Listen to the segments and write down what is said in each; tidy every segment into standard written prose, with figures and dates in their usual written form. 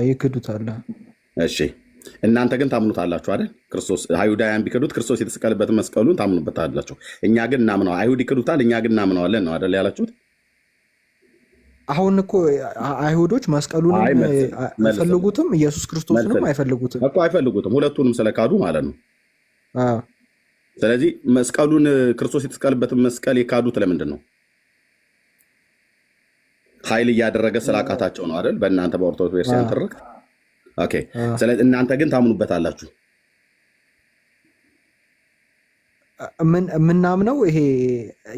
ይክዱታል። እሺ እናንተ ግን ታምኑታላችሁ አይደል? ክርስቶስ አይሁዳውያን ቢክዱት ክርስቶስ የተሰቀለበትን መስቀሉን ታምኑበታላችሁ። እኛ ግን እናምነው። አይሁድ ይክዱታል፣ እኛ ግን እናምነዋለን ነው አይደል ያላችሁት? አሁን እኮ አይሁዶች መስቀሉንም አይፈልጉትም፣ ኢየሱስ ክርስቶስንም አይፈልጉትም እኮ አይፈልጉትም፣ ሁለቱንም ስለካዱ ማለት ነው። ስለዚህ መስቀሉን ክርስቶስ የተሰቀለበትን መስቀል የካዱት ለምንድን ነው? ኃይል እያደረገ ስላቃታቸው ነው አይደል? በእናንተ በኦርቶዶክስ ቤተክርስቲያን ትርክ። ኦኬ። ስለዚህ እናንተ ግን ታምኑበታላችሁ። ምናምነው ይሄ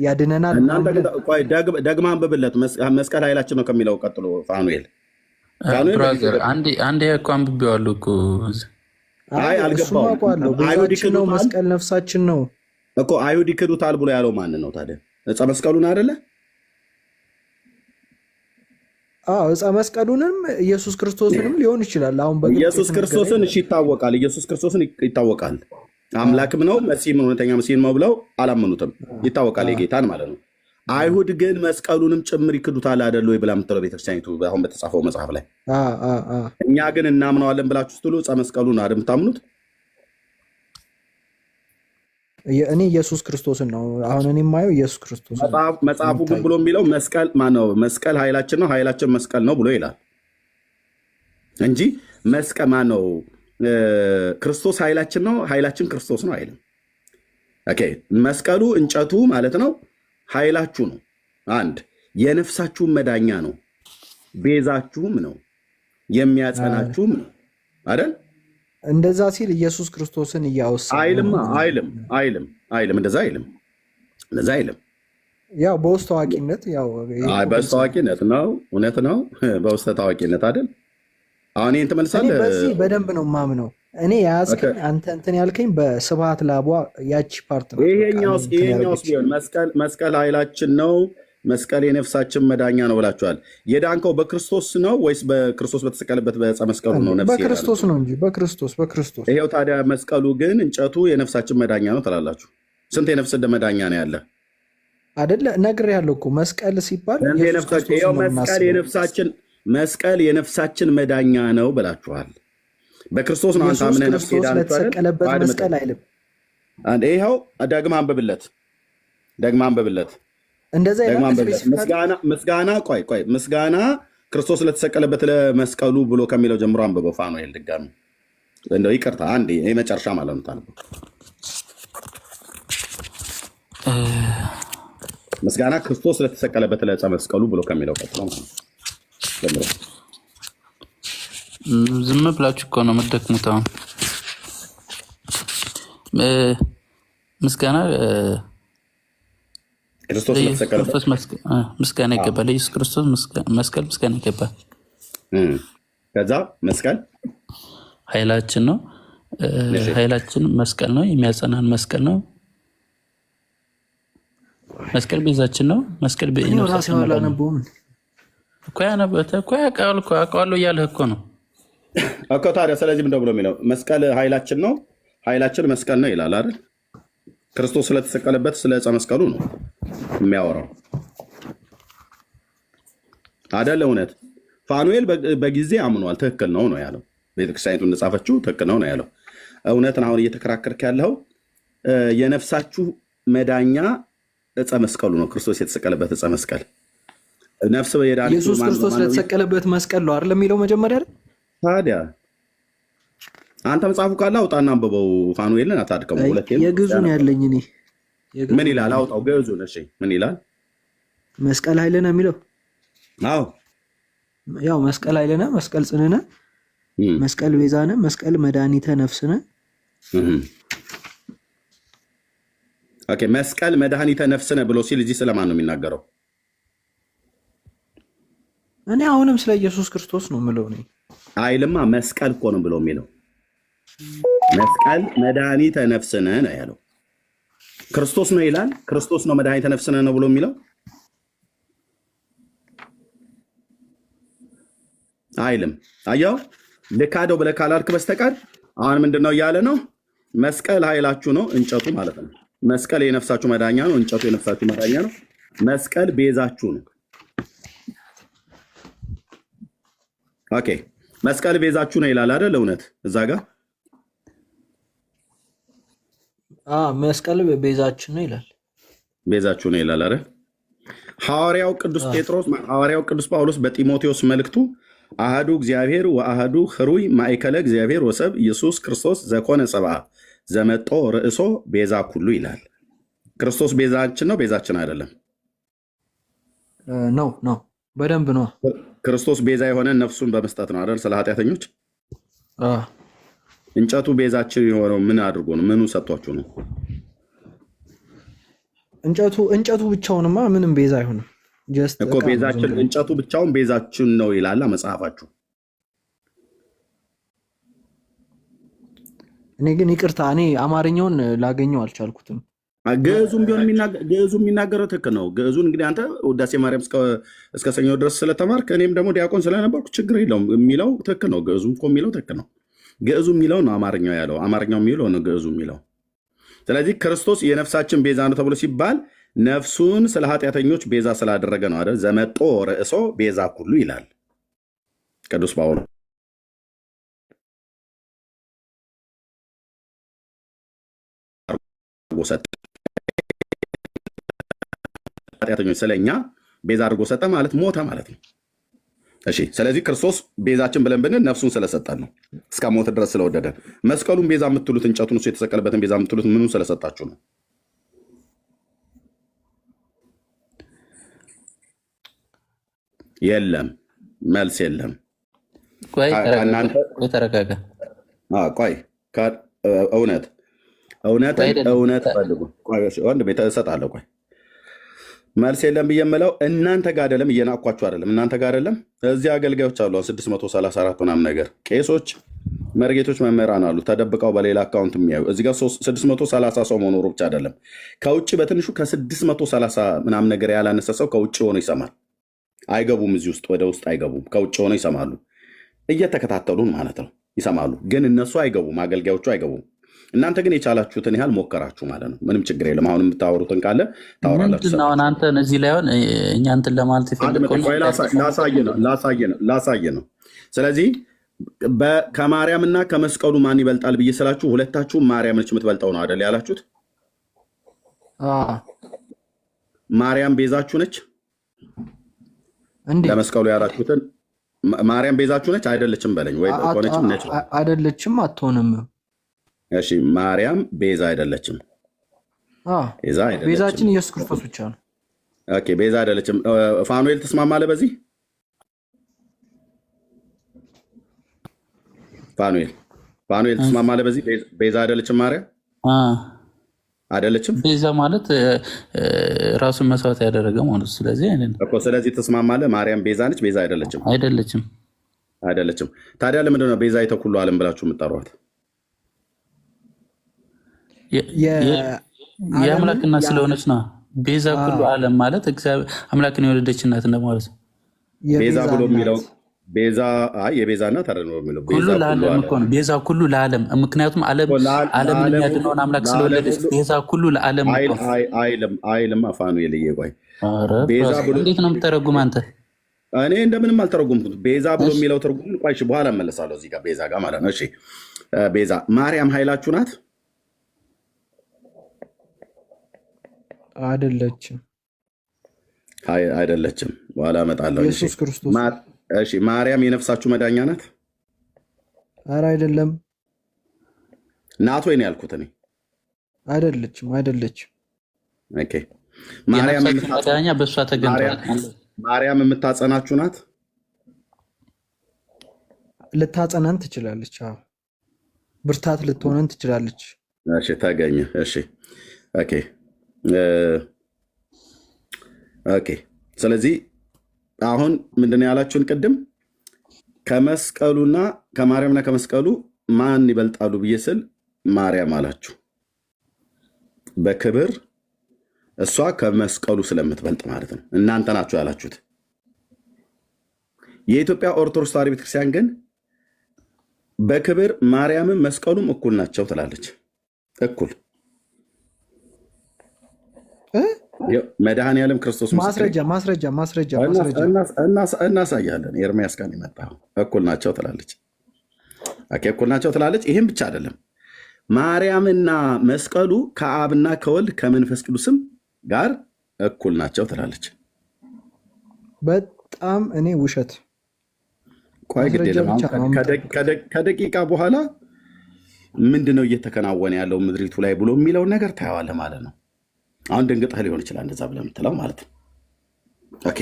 ያድነናል። ደግማ አንብብለት። መስቀል ኃይላችን ነው ከሚለው ቀጥሎ ፋኑኤል አንዴ እኮ አንብቤዋለሁ እኮ። አይ አልገባውም። ቤዛችን ነው መስቀል ነፍሳችን ነው እኮ። አይሁድ ይክዱታል ብሎ ያለው ማንን ነው ታዲያ? ዕፀ መስቀሉን አይደለ? ዕፀ መስቀሉንም ኢየሱስ ክርስቶስንም ሊሆን ይችላል። አሁን ኢየሱስ ክርስቶስን እሺ ይታወቃል። ኢየሱስ ክርስቶስን ይታወቃል። አምላክም ነው መሲህም እውነተኛ መሲህ ነው ብለው አላመኑትም። ይታወቃል የጌታን ማለት ነው። አይሁድ ግን መስቀሉንም ጭምር ይክዱታል አይደል ወይ ብላ የምትለው ቤተክርስቲያኒቱ አሁን በተጻፈው መጽሐፍ ላይ እኛ ግን እናምነዋለን ብላችሁ ስትሉ ዕፀ መስቀሉን አይደል የምታምኑት? እኔ ኢየሱስ ክርስቶስን ነው አሁን እኔ የማየው ኢየሱስ ክርስቶስ። መጽሐፉ ግን ብሎ የሚለው መስቀል ማነው? መስቀል ኃይላችን ነው፣ ኃይላችን መስቀል ነው ብሎ ይላል እንጂ መስቀል ማነው? ክርስቶስ ኃይላችን ነው፣ ኃይላችን ክርስቶስ ነው አይልም። ኦኬ። መስቀሉ እንጨቱ ማለት ነው ኃይላችሁ ነው። አንድ የነፍሳችሁም መዳኛ ነው፣ ቤዛችሁም ነው፣ የሚያጸናችሁም ነው አይደል? እንደዛ ሲል ኢየሱስ ክርስቶስን እያወሳ አይልም። እንደዛ አይልም። ያው በውስጥ ታዋቂነት በውስጥ ታዋቂነት ነው። እውነት ነው። በውስጥ ታዋቂነት አይደል? አሁን ይህን ትመልሳለህ። በዚህ በደንብ ነው ማምነው። እኔ ያዝከኝ አንተ እንትን ያልከኝ በስብሐት ላቧ ያቺ ፓርት ነው። ይሄኛውስ ቢሆን መስቀል ኃይላችን ነው፣ መስቀል የነፍሳችን መዳኛ ነው ብላችኋል። የዳንከው በክርስቶስ ነው ወይስ በክርስቶስ በተሰቀለበት በዕፀ መስቀሉ ነው? በክርስቶስ ነው እንጂ በክርስቶስ። ይሄው ታዲያ መስቀሉ ግን እንጨቱ የነፍሳችን መዳኛ ነው ትላላችሁ። ስንት የነፍስ መዳኛ ነው ያለ አይደለ? ነግሬሃለሁ እኮ መስቀል ሲባል መስቀል የነፍሳችን መዳኛ ነው ብላችኋል። በክርስቶስ ነው አንተ አምነህ ነፍስ የተሰቀለበት መስቀል አይልም። ይኸው ደግማ አንብብለት። እንደዛ ምስጋና ምስጋና ክርስቶስ ለተሰቀለበት ለመስቀሉ ብሎ ከሚለው ጀምሮ አንብበው ፋኑኤል። ድጋሚ እንደው ይቅርታ አንዴ የመጨረሻ ማለት ነው። ምስጋና ክርስቶስ ለተሰቀለበት ለዕፀ መስቀሉ ብሎ ከሚለው ቀጥሎ ጀምሮ። ዝም ብላችሁ እኮ ነው የምትደክሙት። አሁን ምስጋና ክርስቶስ ምስጋና ይገባል። ለኢየሱስ ክርስቶስ መስቀል ምስጋና ይገባል። ከዛ መስቀል ኃይላችን ነው። ኃይላችን መስቀል ነው። የሚያጸናን መስቀል ነው። መስቀል ቤዛችን ነው። መስቀል አውቀዋለሁ እያለህ እኮ ነው እኮ ታዲያ። ስለዚህ ምንድን ብሎ የሚለው መስቀል ኃይላችን ነው፣ ኃይላችን መስቀል ነው ይላል አይደል? ክርስቶስ ስለተሰቀለበት ስለ ዕፀ መስቀሉ ነው የሚያወራው አይደል? እውነት ፋኑኤል በጊዜ አምኗል። ትክክል ነው ነው ያለው። ቤተክርስቲያኒቱ እንደጻፈችው ትክክል ነው ነው ያለው። እውነትን አሁን እየተከራከርክ ያለው የነፍሳችሁ መዳኛ ዕፀ መስቀሉ ነው። ክርስቶስ የተሰቀለበት ዕፀ መስቀል ነፍስ ኢየሱስ ክርስቶስ ስለተሰቀለበት መስቀል ነው አይደል የሚለው መጀመሪያ አይደል? ታዲያ አንተ መጽሐፉ ካለ አውጣና አንብበው። ፋኑኤልን አታድከሙ። የግዙን ያለኝ እኔ ምን ይላል? አውጣው ግዙን። እሺ ምን ይላል? መስቀል ኃይልነ የሚለው አዎ፣ ያው መስቀል ኃይልነ፣ መስቀል ጽንዕነ፣ መስቀል ቤዛነ፣ መስቀል መድኃኒተ ነፍስነ። ኦኬ፣ መስቀል መድኃኒተ ነፍስነ ብሎ ሲል እዚህ ስለማን ነው የሚናገረው? እኔ አሁንም ስለ ኢየሱስ ክርስቶስ ነው የምለው። እኔ አይልማ፣ መስቀል እኮ ነው ብሎ የሚለው መስቀል መድኃኒተ ነፍስነ ነው ያለው። ክርስቶስ ነው ይላል። ክርስቶስ ነው መድኃኒተ ነፍስነ ነው ብሎ የሚለው አይልም። አየው፣ ልካደው ብለህ ካላልክ በስተቀር አሁን ምንድነው እያለ ነው? መስቀል ኃይላችሁ ነው፣ እንጨቱ ማለት ነው። መስቀል የነፍሳችሁ መዳኛ ነው፣ እንጨቱ የነፍሳችሁ መዳኛ ነው። መስቀል ቤዛችሁ ነው። ኦኬ፣ መስቀል ቤዛችሁ ነው ይላል አይደል? እውነት እዛ ጋር መስቀል ቤዛችን ነው ይላል። ቤዛችሁ ነው ይላል አይደል? ሐዋርያው ቅዱስ ጳውሎስ በጢሞቴዎስ መልእክቱ አሃዱ እግዚአብሔር ወአሃዱ ህሩይ ማእከለ እግዚአብሔር ወሰብ ኢየሱስ ክርስቶስ ዘኮነ ሰብአ ዘመጦ ርእሶ ቤዛ ኩሉ ይላል። ክርስቶስ ቤዛችን ነው ቤዛችን አይደለም? ነው በደንብ ነው። ክርስቶስ ቤዛ የሆነ ነፍሱን በመስጠት ነው አይደል? ስለ ኃጢአተኞች። እንጨቱ ቤዛችን የሆነው ምን አድርጎ ነው? ምኑ ሰጥቷችሁ ነው? እንጨቱ ብቻውንማ ምንም ቤዛ አይሆንም። እኮ ቤዛችን እንጨቱ ብቻውን ቤዛችን ነው ይላል መጽሐፋችሁ። እኔ ግን ይቅርታ፣ እኔ አማርኛውን ላገኘው አልቻልኩትም። ግዕዙም ቢሆን ግዕዙ የሚናገረው ትክክል ነው። ግዕዙን እንግዲህ አንተ ውዳሴ ማርያም እስከ ሰኞ ድረስ ስለተማርክ እኔም ደግሞ ዲያቆን ስለነበርኩ ችግር የለውም። የሚለው ትክክል ነው። ግዕዙ እኮ የሚለው ትክክል ነው። ግዕዙ የሚለው ነው አማርኛው ያለው፣ አማርኛው የሚለው ነው ግዕዙ የሚለው። ስለዚህ ክርስቶስ የነፍሳችን ቤዛ ነው ተብሎ ሲባል ነፍሱን ስለ ኃጢአተኞች ቤዛ ስላደረገ ነው አይደል? ዘመጦ ርእሶ ቤዛ ኩሉ ይላል ቅዱስ ጳውሎስ። ኃጢአተኞች ስለኛ ቤዛ አድርጎ ሰጠ ማለት ሞተ ማለት ነው። እሺ፣ ስለዚህ ክርስቶስ ቤዛችን ብለን ብንል ነፍሱን ስለሰጠን ነው፣ እስከ ሞት ድረስ ስለወደደን። መስቀሉን ቤዛ የምትሉት እንጨቱን እሱ የተሰቀለበትን ቤዛ የምትሉት ምኑን ስለሰጣችሁ ነው? የለም፣ መልስ የለም። ቆይ ተረጋጋ። ቆይ እውነት ፈልጉ። ወንድሜ እሰጥሃለሁ። ቆይ መልስ የለም ብዬ የምለው እናንተ ጋር አይደለም፣ እየናቅኳችሁ አይደለም። እናንተ ጋር አይደለም። እዚህ አገልጋዮች አሉ 634 ምናምን ነገር ቄሶች፣ መርጌቶች፣ መምህራን አሉ ተደብቀው በሌላ አካውንት የሚያዩ። እዚህ ጋር 630 ሰው መኖሩ ብቻ አይደለም፣ ከውጭ በትንሹ ከ630 ምናምን ነገር ያላነሰ ሰው ከውጭ ሆኖ ይሰማል። አይገቡም፣ እዚህ ውስጥ ወደ ውስጥ አይገቡም። ከውጭ ሆነው ይሰማሉ፣ እየተከታተሉን ማለት ነው። ይሰማሉ፣ ግን እነሱ አይገቡም፣ አገልጋዮቹ አይገቡም። እናንተ ግን የቻላችሁትን ያህል ሞከራችሁ ማለት ነው። ምንም ችግር የለም። አሁን የምታወሩትን ካለ ታወራላችሁ። አንተ እዚህ ላይ ሆን እኛ እንትን ለማለት ላሳየ ነው። ስለዚህ ከማርያምና ከመስቀሉ ማን ይበልጣል ብዬ ስላችሁ ሁለታችሁም ማርያም ነች የምትበልጠው ነው አይደል ያላችሁት? ማርያም ቤዛችሁ ነች ለመስቀሉ ያላችሁትን ማርያም ቤዛችሁ ነች አይደለችም በለኝ። ወይ ሆነችም ነች አይደለችም አትሆንም። እሺ ማርያም ቤዛ አይደለችም። ቤዛችን ኢየሱስ ክርስቶስ ብቻ ነው። ኦኬ ቤዛ አይደለችም። ፋኑኤል ትስማማለህ በዚህ? ፋኑኤል ትስማማለህ በዚህ? ቤዛ አይደለችም ማርያም አይደለችም። ቤዛ ማለት ራሱን መስዋዕት ያደረገ ማለት። ስለዚህ ትስማማለህ? ማርያም ቤዛ ነች፣ ቤዛ አይደለችም። ታዲያ ለምንድን ነው ቤዛ የተኩሉ ዓለም ብላችሁ የምጠሯት? የአምላክ እናት ስለሆነች ነው። ቤዛ ኩሉ ዓለም ማለት አምላክን የወለደች እናት እንደማለት ነው። ቤዛ ብሎ የሚለው የቤዛ እናት አይደለም የሚለው ሁሉ ለዓለም እኮ ነው። ቤዛ ኩሉ ለዓለም፣ ምክንያቱም ዓለምን የሚያድነውን አምላክ ስለወለደች ቤዛ ኩሉ ለዓለም አይልም። ፋኑኤል ቆይ እንዴት ነው የምትተረጉም አንተ? እኔ እንደምንም አልተረጉምኩት። ቤዛ ብሎ የሚለው ትርጉም ቆይ በኋላ እመለሳለሁ። እዚህ ጋር ቤዛ ጋር ማለት ነው። እሺ ቤዛ ማርያም ኃይላችሁ ናት አይደለችም? በኋላ እመጣለሁ። ኢየሱስ ክርስቶስ እሺ ማርያም የነፍሳችሁ መዳኛ ናት? ኧረ አይደለም። ናት ወይ ነው ያልኩት እኔ። አይደለችም። ኦኬ ማርያም መዳኛ በእሷ ተገኝቷል። ማርያም የምታጸናችሁ ናት? ልታጸናን ትችላለች። ብርታት ልትሆነን ትችላለች። እሺ ተገኘ። እሺ ኦኬ ስለዚህ አሁን ምንድነው ያላችሁን ቅድም ከማርያምና ከመስቀሉ ማን ይበልጣሉ ብዬ ስል ማርያም አላችሁ በክብር እሷ ከመስቀሉ ስለምትበልጥ ማለት ነው። እናንተ ናችሁ ያላችሁት። የኢትዮጵያ ኦርቶዶክስ ተዋሕዶ ቤተክርስቲያን ግን በክብር ማርያምም መስቀሉም እኩል ናቸው ትላለች። እኩል መድኃኔዓለም ክርስቶስ ማስረጃ እናሳያለን። ኤርምያስ ጋር የመጣው እኩል ናቸው ትላለች። እኩል ናቸው ትላለች። ይህም ብቻ አይደለም፣ ማርያምና መስቀሉ ከአብና ከወልድ ከመንፈስ ቅዱስም ጋር እኩል ናቸው ትላለች። በጣም እኔ ውሸት ቆይ ግድ የለም። ከደቂቃ በኋላ ምንድነው እየተከናወነ ያለው ምድሪቱ ላይ ብሎ የሚለውን ነገር ታየዋለህ ማለት ነው። አሁን ድንግጥህ ሊሆን ይችላል እንደዛ ብለህ የምትለው ማለት ነው። ኦኬ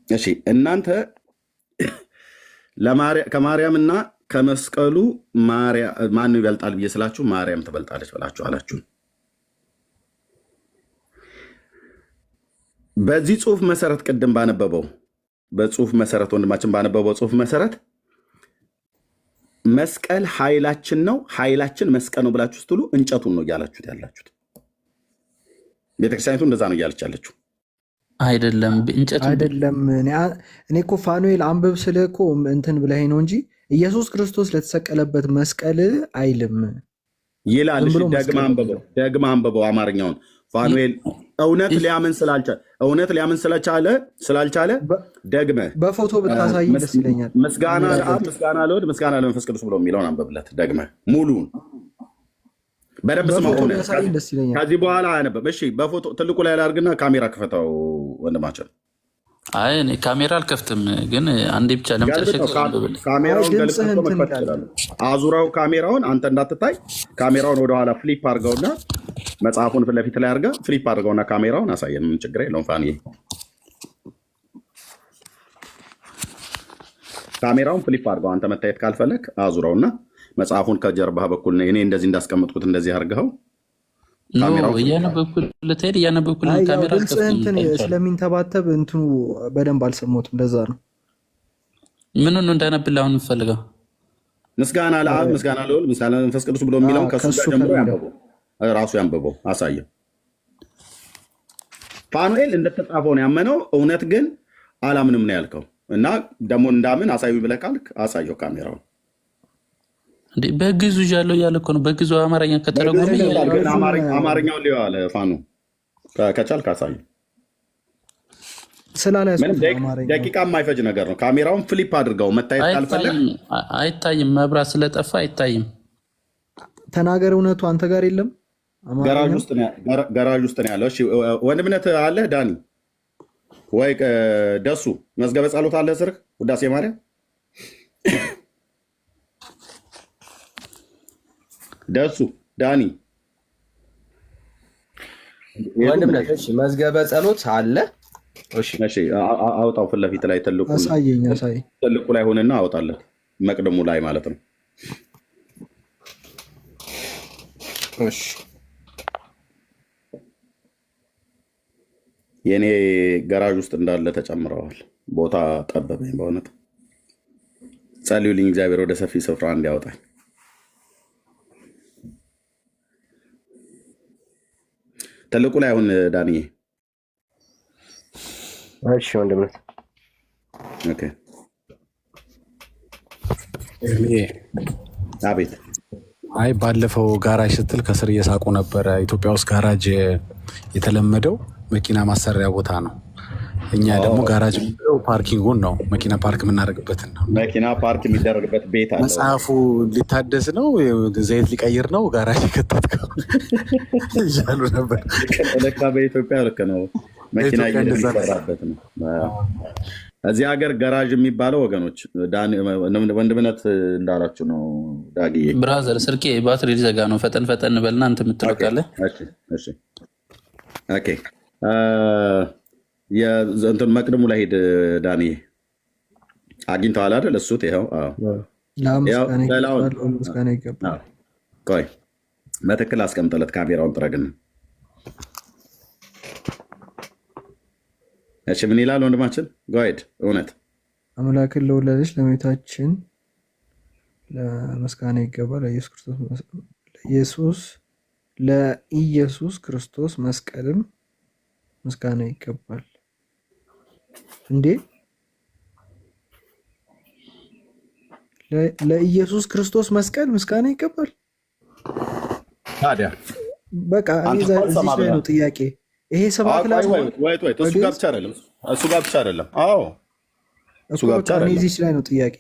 እሺ፣ እናንተ ከማርያምና ከመስቀሉ ማን ይበልጣል ብዬ ስላችሁ ማርያም ትበልጣለች ብላችሁ አላችሁ። በዚህ ጽሁፍ መሰረት ቅድም ባነበበው በጽሁፍ መሰረት ወንድማችን ባነበበው ጽሁፍ መሰረት መስቀል ኃይላችን ነው፣ ኃይላችን መስቀል ነው ብላችሁ ስትሉ እንጨቱን ነው እያላችሁት ያላችሁት። ቤተክርስቲያኒቱ እንደዛ ነው እያለች ያለችው አይደለም። እንጨቱ አይደለም። እኔ እኮ ፋኑኤል አንብብ ስልህ እኮ እንትን ብለህ ነው እንጂ ኢየሱስ ክርስቶስ ለተሰቀለበት መስቀል አይልም ይላል። ደግማ አንብበው አማርኛውን ፋኑኤል እውነት ሊያምን ስላልቻለ ደግመህ በፎቶ ብታሳይ ደስ ይለኛል። ምስጋና ለአብ፣ ምስጋና ለወልድ፣ ምስጋና ለመንፈስ ቅዱስ ብሎ የሚለውን አንብብለት ደግመህ ሙሉን በደንብ ስማው። ከዚህ በኋላ አያነበብ። እሺ በፎቶ ትልቁ ላይ ላድርግና ካሜራ ክፈተው ወንድማችን። አይ እኔ ካሜራ አልከፍትም፣ ግን አንዴ ብቻ ለምጨርሽ ካሜራውን ገልብጠህ መክፈት ትችላለህ። አዙራው ካሜራውን አንተ እንዳትታይ ካሜራውን ወደኋላ ፍሊፕ አድርገውና መጽሐፉን ፊት ለፊት ላይ አድርገህ ፍሊፕ አድርገውና ካሜራውን አሳየን። ምን ችግር የለውም ፋኒ። ካሜራውን ፍሊፕ አድርገው አንተ መታየት ካልፈለግ አዙረውና መጽሐፉን ከጀርባህ በኩል እኔ እንደዚህ እንዳስቀመጥኩት እንደዚህ አድርገው እያነበብኩልህ ካሜራ ስለሚንተባተብ እንትኑ በደንብ አልሰማሁትም። ለዛ ነው ምን ነው እንዳነብልህ አሁን የምፈልገው ምስጋና ለአብ፣ ምስጋና ለወልድ፣ ምስጋና ለመንፈስ ቅዱስ ብሎ የሚለውን ከሱ ጋር ጀምሮ ያንብበው። ራሱ ያንብበው አሳየው። ፋኑኤል እንደተጻፈው ነው ያመነው። እውነት ግን አላምንም ነው ያልከው እና ደግሞ እንዳምን አሳዩ ብለህ ካልክ አሳየው ካሜራውን። እንዴ በግዙ ያለው ያለ እኮ ነው። በግዙ አማርኛ ከተረጎመ አማርኛውን ሊው አለ ፋኑ ከቻልክ አሳየው። ደቂቃ የማይፈጅ ነገር ነው። ካሜራውን ፍሊፕ አድርገው መታየት ካልፈለግ አይታይም። መብራት ስለጠፋ አይታይም። ተናገር። እውነቱ አንተ ጋር የለም። ገራዥ ውስጥ ነው ያለው። እሺ ወንድምነት አለ ዳኒ ወይ ደሱ መዝገበ ጸሎት አለ ስርክ ውዳሴ ማርያም ደሱ ዳኒ ወንድምነት እሺ መዝገበ ጸሎት አለ። እሺ አውጣው ፊት ለፊት ላይ ትልቁ ላይ ሆነና አውጣለት መቅደሙ ላይ ማለት ነው። እሺ የኔ ገራዥ ውስጥ እንዳለ ተጨምረዋል። ቦታ ጠበበኝ በእውነት። ጸልዩልኝ እግዚአብሔር ወደ ሰፊ ስፍራ እንዲያወጣኝ። ትልቁ ላይ አሁን ዳንዬ። እሺ ወንድምነት ኦኬ። አቤት። አይ ባለፈው ጋራጅ ስትል ከስር እየሳቁ ነበረ። ኢትዮጵያ ውስጥ ጋራጅ የተለመደው መኪና ማሰሪያ ቦታ ነው። እኛ ደግሞ ጋራጅ ፓርኪንጉን ነው፣ መኪና ፓርክ የምናደርግበትን ነው። መኪና ፓርክ የሚደረግበት ቤት አለ። መጽሐፉ ሊታደስ ነው፣ ዘይት ሊቀይር ነው፣ ጋራጅ ከተትከው እያሉ ነበር። ለካ በኢትዮጵያ ልክ ነው፣ መኪና የሚሰራበት ነው። እዚህ ሀገር ገራዥ የሚባለው ወገኖች ወንድምነት እንዳላችሁ ነው። ዳግዬ ብራዘር ስልኬ ባትሪ ሊዘጋ ነው። ፈጠን ፈጠን በልና አንተ የምትለው ካለ እንትን መቅድሙ ላይ ሄድ ዳኒ። አግኝተዋል አይደል? እሱት ይኸው ቆይ በትክክል አስቀምጠለት ካሜራውን ጥረግን። እሺ ምን ይላል ወንድማችን? ጎይድ እውነት አምላክን ለወለደች ለእመቤታችን ለምስጋና ይገባል። ለኢየሱስ ክርስቶስ መስቀልም ምስጋና ይገባል። እንዴ ለኢየሱስ ክርስቶስ መስቀል ምስጋና ይገባል። ታዲያ በቃ እዚህ ላይ ነው ጥያቄ። ይሄ ሰባት ላይ እሱ ጋር ብቻ አይደለም። አዎ እሱ ጋር ብቻ አይደለም። እዚህ ላይ ነው ጥያቄ።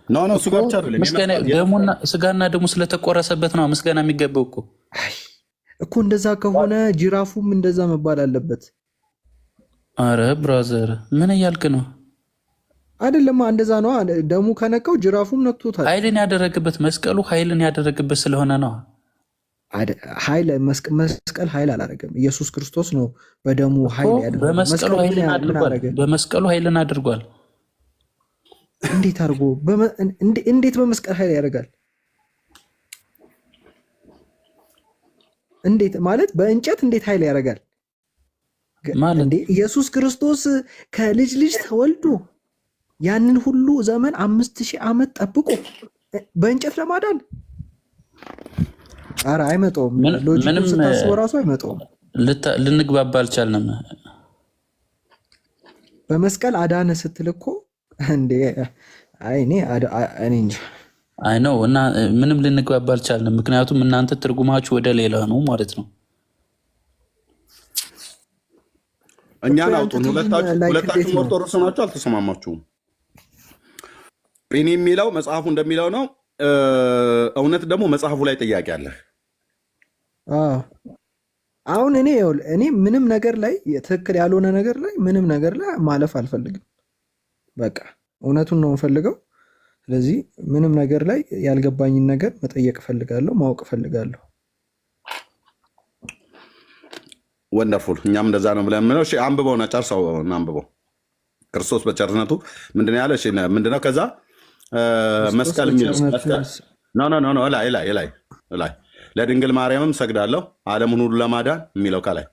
ኖ እሱ ጋር ብቻ አይደለም። ደሙና ስጋና ደሙ ስለተቆረሰበት ነው ምስጋና የሚገባው እኮ። እንደዛ ከሆነ ጅራፉም እንደዛ መባል አለበት። አረ ብራዘር ምን እያልክ ነው? አይደለም እንደዛ ነው። ደሙ ከነካው ጅራፉም ነክቶታል። ኃይልን ያደረግበት መስቀሉ ኃይልን ያደረግበት ስለሆነ ነው። መስቀል ኃይል አላደረገም። ኢየሱስ ክርስቶስ ነው በደሙ ኃይል ያደረገው። በመስቀሉ ኃይልን አድርጓል። እንዴት አድርጎ? እንዴት በመስቀል ኃይል ያደርጋል? እንዴት ማለት በእንጨት እንዴት ኃይል ያደርጋል? እንዴ ኢየሱስ ክርስቶስ ከልጅ ልጅ ተወልዶ ያንን ሁሉ ዘመን 5000 ዓመት ጠብቆ በእንጨት ለማዳን ኧረ አይመጣውም። ሎጂክ ስታስበው ራሱ አይመጣውም። ልንግባባ አልቻልንም። በመስቀል አዳነ ስትል እኮ እንዴ እኔ እንጃ። አይ ነው እና ምንም ልንግባባ አልቻልንም። ምክንያቱም እናንተ ትርጉማችሁ ወደ ሌላ ነው ማለት ነው። እኛን አውጡን። ሁለታችሁም ኦርቶዶክስ ናችሁ፣ አልተሰማማችሁም። ጴኔ የሚለው መጽሐፉ እንደሚለው ነው። እውነት ደግሞ መጽሐፉ ላይ ጥያቄ አለ። አሁን እኔ ምንም ነገር ላይ ትክክል ያልሆነ ነገር ላይ ምንም ነገር ላይ ማለፍ አልፈልግም። በቃ እውነቱን ነው የምፈልገው። ስለዚህ ምንም ነገር ላይ ያልገባኝን ነገር መጠየቅ እፈልጋለሁ፣ ማወቅ እፈልጋለሁ። ወንደርፉል። እኛም እንደዛ ነው ብለን ምነው። አንብበው ና ጨርሰው እና አንብበው። ክርስቶስ በቸርነቱ ምንድን ያለ ምንድነው? ከዛ መስቀል የሚለው ላይ ለድንግል ማርያምም ሰግዳለሁ ዓለምን ሁሉ ለማዳን የሚለው ከላይ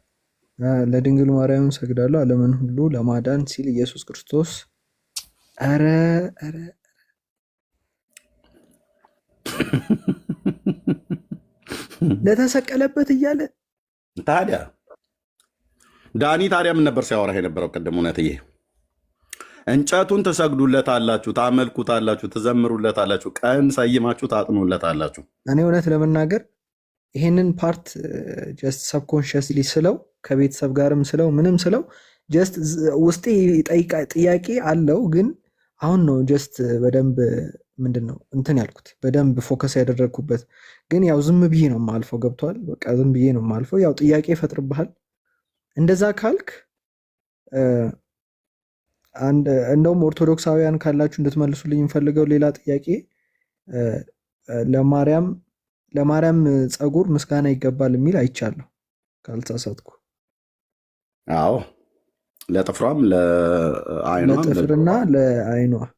ለድንግል ማርያምም ሰግዳለሁ ዓለምን ሁሉ ለማዳን ሲል ኢየሱስ ክርስቶስ ኧረ ለተሰቀለበት እያለ ታዲያ ዳኒ ታዲያ ምን ነበር ሲያወራ የነበረው ቅድም? እውነትዬ እንጨቱን ትሰግዱለታላችሁ፣ ታመልኩታላችሁ፣ ትዘምሩለታላችሁ፣ ቀን ሰይማችሁ ታጥኑለታላችሁ። እኔ እውነት ለመናገር ይሄንን ፓርት ጀስት ሰብኮንሽስሊ ስለው ከቤተሰብ ጋርም ስለው ምንም ስለው ጀስት ውስጤ ጥያቄ አለው። ግን አሁን ነው ጀስት በደንብ ምንድን ነው እንትን ያልኩት በደንብ ፎከስ ያደረግኩበት። ግን ያው ዝም ብዬ ነው የማልፈው። ገብቷል? በቃ ዝም ብዬ ነው የማልፈው። ያው ጥያቄ ይፈጥርብሃል። እንደዛ ካልክ እንደውም ኦርቶዶክሳውያን ካላችሁ እንድትመልሱልኝ የምፈልገው ሌላ ጥያቄ፣ ለማርያም ፀጉር ምስጋና ይገባል የሚል አይቻለሁ ካልተሳሳትኩ። አዎ ለጥፍሯም ለጥፍርና ለዓይኗም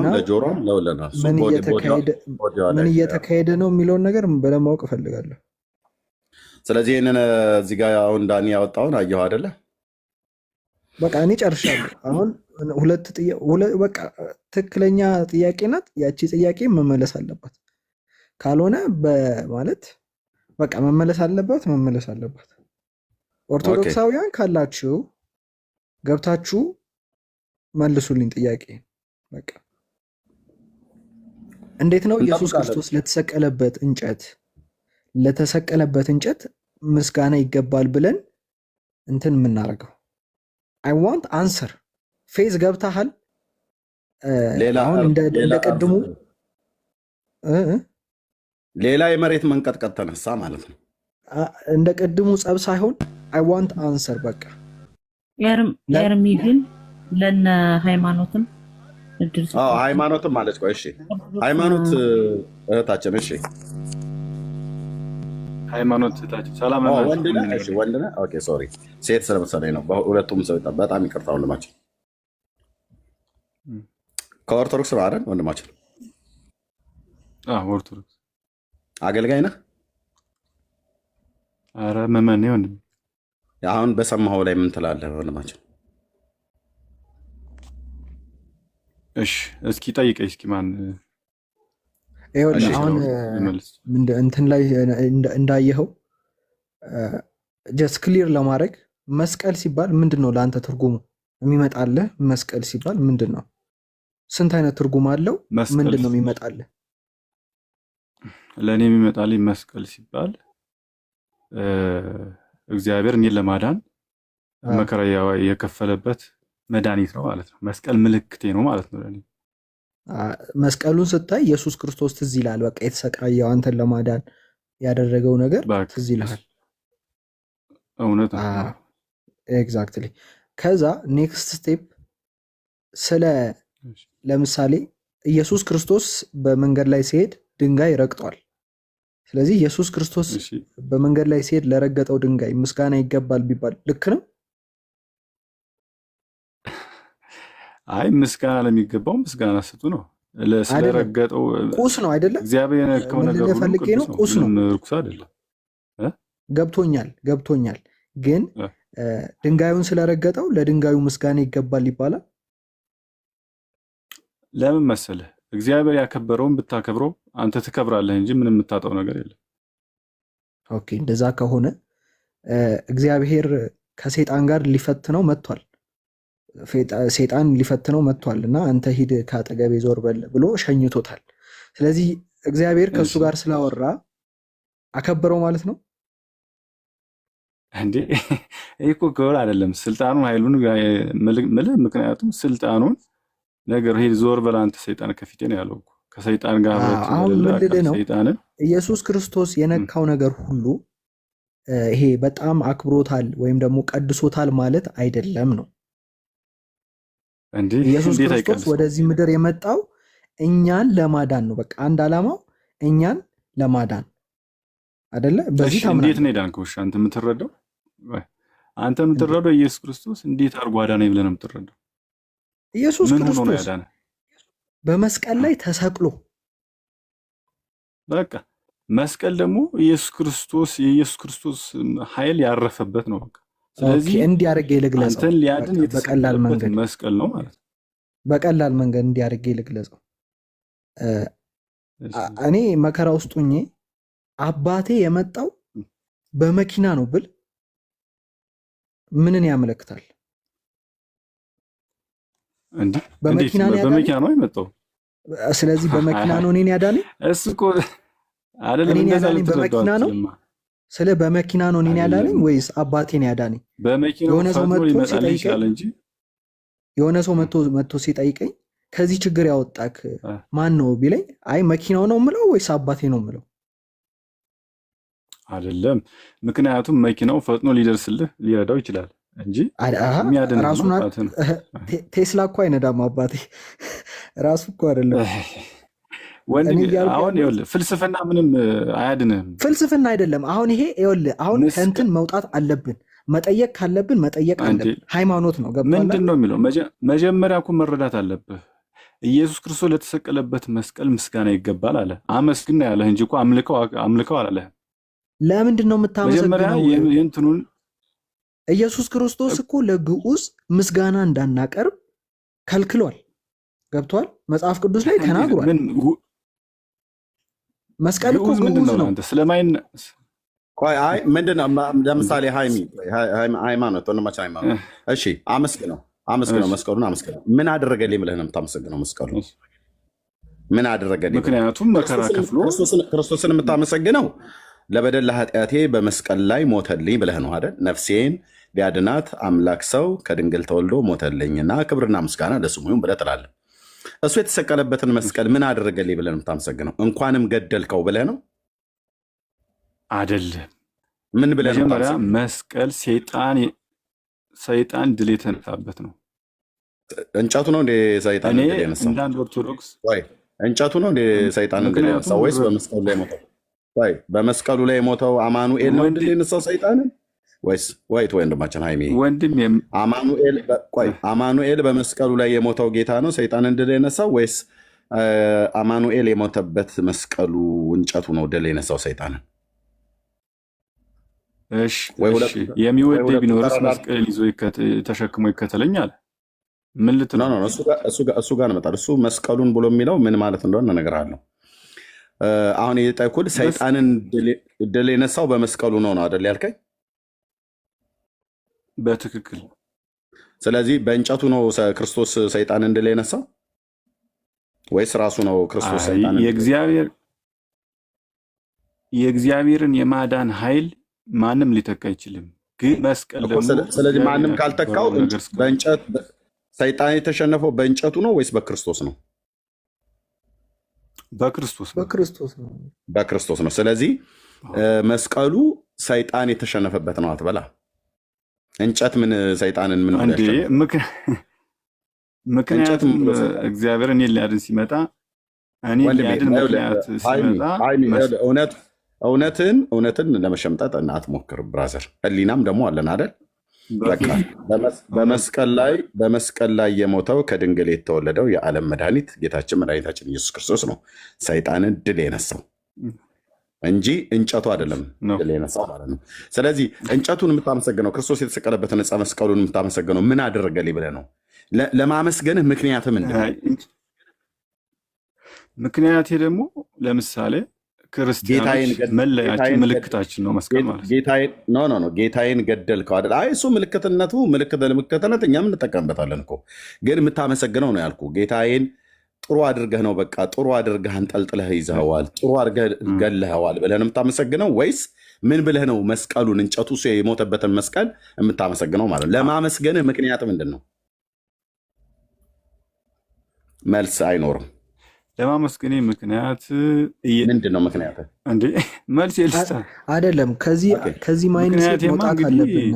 ለጆሮም ለሁለና ምን እየተካሄደ ነው የሚለውን ነገር በለማወቅ እፈልጋለሁ። ስለዚህ ይህንን እዚህ ጋ አሁን ዳኒ ያወጣውን አየሁ አይደለ? በቃ እኔ ጨርሻለሁ። አሁን በቃ ትክክለኛ ጥያቄ ናት። ያቺ ጥያቄ መመለስ አለባት። ካልሆነ ማለት በቃ መመለስ አለባት። ኦርቶዶክሳውያን ካላችሁ ገብታችሁ መልሱልኝ ጥያቄ። በቃ እንዴት ነው ኢየሱስ ክርስቶስ ለተሰቀለበት እንጨት ምስጋና ይገባል ብለን እንትን የምናደርገው? አይ ዋንት አንሰር። ፌዝ ገብታሃል? አሁን እንደቀድሙ ሌላ የመሬት መንቀጥቀጥ ተነሳ ማለት ነው። እንደቀድሙ ጸብ ሳይሆን አይ ዋንት አንሰር። በቃ ኤርሚ ግን ለነ ሃይማኖትም ሃይማኖትም ማለች። ቆይ እሺ፣ ሃይማኖት እህታችን፣ እሺ ሃይማኖት እህታችን፣ ሰላም ወንድ ነህ? ኦኬ ሶሪ፣ ሴት ስለመሰለኝ ነው። ሁለቱም ሰው በጣም ይቅርታ ወንድማችን። ከኦርቶዶክስ ነው አይደል ወንድማችን? ኦርቶዶክስ አገልጋይ ነህ? ኧረ መመን ወንድም። አሁን በሰማኸው ላይ ምን ትላለህ ወንድማችን? እሺ እስኪ ጠይቀኝ እስኪ ማን አሁን እንትን ላይ እንዳየኸው ጀስት ክሊር ለማድረግ መስቀል ሲባል ምንድን ነው ለአንተ ትርጉሙ የሚመጣልህ? መስቀል ሲባል ምንድን ነው? ስንት አይነት ትርጉም አለው? ምንድን ነው የሚመጣልህ? ለእኔ የሚመጣልኝ መስቀል ሲባል እግዚአብሔር እኔን ለማዳን መከራ የከፈለበት መድኃኒት ነው ማለት ነው። መስቀል ምልክቴ ነው ማለት ነው ለእኔ። መስቀሉን ስታይ ኢየሱስ ክርስቶስ ትዝ ይላል። በቃ የተሰቃየው አንተን ለማዳን ያደረገው ነገር ትዝ ይልሃል። እውነት ነው። ኤግዛክትሊ። ከዛ ኔክስት ስቴፕ ስለ ለምሳሌ ኢየሱስ ክርስቶስ በመንገድ ላይ ሲሄድ ድንጋይ ረግጧል። ስለዚህ ኢየሱስ ክርስቶስ በመንገድ ላይ ሲሄድ ለረገጠው ድንጋይ ምስጋና ይገባል ቢባል ልክ ነው? አይ ምስጋና ለሚገባው ምስጋና ስጡ ነው። ስለረገጠው ቁስ ነው አይደለም? እግዚአብሔር የነካው ነገር ሁሉ ቁስ ነው፣ ርኩስ አይደለም። ገብቶኛል። ግን ድንጋዩን ስለረገጠው ለድንጋዩ ምስጋና ይገባል ይባላል? ለምን መሰለህ? እግዚአብሔር ያከበረውን ብታከብረው አንተ ትከብራለህ እንጂ ምንም የምታጣው ነገር የለም። ኦኬ፣ እንደዛ ከሆነ እግዚአብሔር ከሰይጣን ጋር ሊፈትነው መጥቷል። ሰይጣን ሊፈትነው መጥቷል እና አንተ ሂድ ከአጠገቤ ዞር በል ብሎ ሸኝቶታል። ስለዚህ እግዚአብሔር ከእሱ ጋር ስላወራ አከበረው ማለት ነው እንዴ? ይህ እኮ ከሆነ አይደለም ስልጣኑን ኃይሉን ምልህ። ምክንያቱም ስልጣኑን ነገር ሄድ ዞር በል አንተ ሰይጣን ከፊቴ ነው ያለው። ከሰይጣን ጋር አሁን ምልልህ ነው ኢየሱስ ክርስቶስ የነካው ነገር ሁሉ ይሄ በጣም አክብሮታል ወይም ደግሞ ቀድሶታል ማለት አይደለም ነው። ኢየሱስ ክርስቶስ ወደዚህ ምድር የመጣው እኛን ለማዳን ነው። በቃ አንድ ዓላማው እኛን ለማዳን አይደለ? በዚህ ታምናለህ? እንዴት ነው ዳንከው? አንተ የምትረዳው ኢየሱስ ክርስቶስ እንዴት አድርጎ አዳነኝ ብለህ ነው የምትረዳው? ኢየሱስ ክርስቶስ በመስቀል ላይ ተሰቅሎ በቃ መስቀል ደግሞ የኢየሱስ ክርስቶስ ኃይል ያረፈበት ነው። በቃ ስለዚህ እንዲያርገ ልግለጸው አንተን ሊያድን በቀላል መንገድ መስቀል ነው ማለት ነው። በቀላል መንገድ እንዲያርገ ልግለጸው። እኔ መከራ ውስጥ ሆኜ አባቴ የመጣው በመኪና ነው ብል ምንን ያመለክታል? እንዴ በመኪና ነው የመጣው። ስለዚህ በመኪና ነው እኔን ያዳነኝ። እሱ እኮ አይደለም እንደዛ በመኪና ነው። ስለ በመኪና ነው እኔን ያዳነኝ ወይስ አባቴን ያዳነኝ? የሆነ ሰው መጥቶ ሲጠይቀኝ ከዚህ ችግር ያወጣክ ማን ነው ቢለኝ አይ መኪናው ነው የምለው ወይስ አባቴ ነው የምለው? አይደለም። ምክንያቱም መኪናው ፈጥኖ ሊረዳው ይችላል እንጂ ራሱን ቴስላ እኮ አይነዳም አባቴ ራሱ እኮ አይደለም። አሁን ይኸውልህ ፍልስፍና ምንም አያድንህም። ፍልስፍና አይደለም። አሁን ይሄ ይኸውልህ አሁን ከእንትን መውጣት አለብን። መጠየቅ ካለብን መጠየቅ አለብን። ሃይማኖት ነው። ምንድን ነው የሚለው? መጀመሪያ እኮ መረዳት አለብህ። ኢየሱስ ክርስቶስ ለተሰቀለበት መስቀል ምስጋና ይገባል አለ። አመስግን ያለህ እንጂ እኮ አምልከው አላለህም። ለምንድን ነው የምታመሰግነው? የእንትኑን ኢየሱስ ክርስቶስ እኮ ለግዑዝ ምስጋና እንዳናቀርብ ከልክሏል። ገብቷል? መጽሐፍ ቅዱስ ላይ ተናግሯል። መስቀል እኮ ግዑዝ ነው። አይ ምንድነው? ለምሳሌ ሃይማኖት ወንድማችን ሃይማኖት፣ እሺ አመስግነው መስቀሉን አመስግነው። ምን አደረገልኝ ብለህ ነው የምታመሰግነው? መስቀሉ ምን አደረገልኝ? ምክንያቱም መከራ ከፍሎ ክርስቶስን የምታመሰግነው ለበደል ለኃጢአቴ በመስቀል ላይ ሞተልኝ ብለህ ነው አይደል? ነፍሴን ሊያድናት አምላክ ሰው ከድንግል ተወልዶ ሞተልኝና ክብርና ምስጋና ለስሙ ይሁን ብለህ ትላለህ። እሱ የተሰቀለበትን መስቀል ምን አደረገልኝ ብለህ ነው የምታመሰግነው? እንኳንም ገደልከው ብለህ ነው አይደለም? ምን ብለህ ነው? መጀመሪያ መስቀል ሰይጣን ድል የተነሳበት ነው። እንጨቱ ነው እንደ ሰይጣን ድል የነሳው? እንዳንድ ኦርቶዶክስ እንጨቱ ነው እንደ ሰይጣን ድል የነሳው ወይስ በመስቀሉ ላይ ሞተው? በመስቀሉ ላይ የሞተው አማኑኤል ነው ድል የነሳው ሰይጣንን? ወይስ ወንድማችን ሃይሚ አማኑኤል በመስቀሉ ላይ የሞተው ጌታ ነው ሰይጣንን ድል የነሳው? ወይስ አማኑኤል የሞተበት መስቀሉ እንጨቱ ነው ድል የነሳው ሰይጣንን? እሺ የሚወደኝ ቢኖርስ መስቀል ይዞ ተሸክሞ ይከተለኛል። ምን ልትለው ነው? እሱ ጋር እንመጣለን። እሱ መስቀሉን ብሎ የሚለው ምን ማለት እንደሆነ እነግርሃለሁ። አሁን የጠይኩል ሰይጣንን ድል የነሳው በመስቀሉ ነው አይደል ያልከኝ? በትክክል። ስለዚህ በእንጨቱ ነው ክርስቶስ ሰይጣንን ድል የነሳው ወይስ ራሱ ነው ክርስቶስ ሰይጣንን? የእግዚአብሔርን የማዳን ኃይል ማንም ሊተካ አይችልም። ግን መስቀል ደግሞ ስለዚህ ማንም ካልተካው በእንጨት ሰይጣን የተሸነፈው በእንጨቱ ነው ወይስ በክርስቶስ ነው? በክርስቶስ ነው። በክርስቶስ ነው። ስለዚህ መስቀሉ ሰይጣን የተሸነፈበት ነው አትበላ። እንጨት ምን ሰይጣንን ምን ምክንያቱም እግዚአብሔር እኔን ሊያድን ሲመጣ እውነትን ለመሸምጠጥ አትሞክር ብራዘር። ህሊናም ደግሞ አለን አይደል? በመስቀል ላይ የሞተው ከድንግል የተወለደው የዓለም መድኃኒት ጌታችን መድኃኒታችን ኢየሱስ ክርስቶስ ነው ሰይጣንን ድል የነሳው እንጂ እንጨቱ አይደለም ድል የነሳው ማለት ነው። ስለዚህ እንጨቱን የምታመሰግነው ክርስቶስ የተሰቀለበትን ዕፀ መስቀሉን የምታመሰግነው ምን አደረገልኝ ብለህ ነው? ለማመስገንህ ምክንያት ምንድን ነው? ምክንያቴ ደግሞ ለምሳሌ ክርስቲያኖች መለያችን ምልክታችን ነው መስቀል ማለት ነው። ጌታዬን ገደልከው አይደል? አይ እሱ ምልክትነት እኛም እንጠቀምበታለን እኮ፣ ግን የምታመሰግነው ነው ያልኩህ። ጌታዬን ጥሩ አድርገህ ነው በቃ ጥሩ አድርገህ አንጠልጥለህ ይዘኸዋል፣ ጥሩ አድርገህ ገለኸዋል ብለህ ነው የምታመሰግነው ወይስ ምን ብለህ ነው መስቀሉን እንጨቱ የሞተበትን መስቀል የምታመሰግነው ማለት ነው? ለማመስገንህ ምክንያት ምንድን ነው? መልስ አይኖርም። ለማመስገኔ ምክንያት ምንድን ነው? ምክንያት እንዴ መልስ የልስታ አይደለም። ከዚህ ማይንድሴት መውጣት አለብን።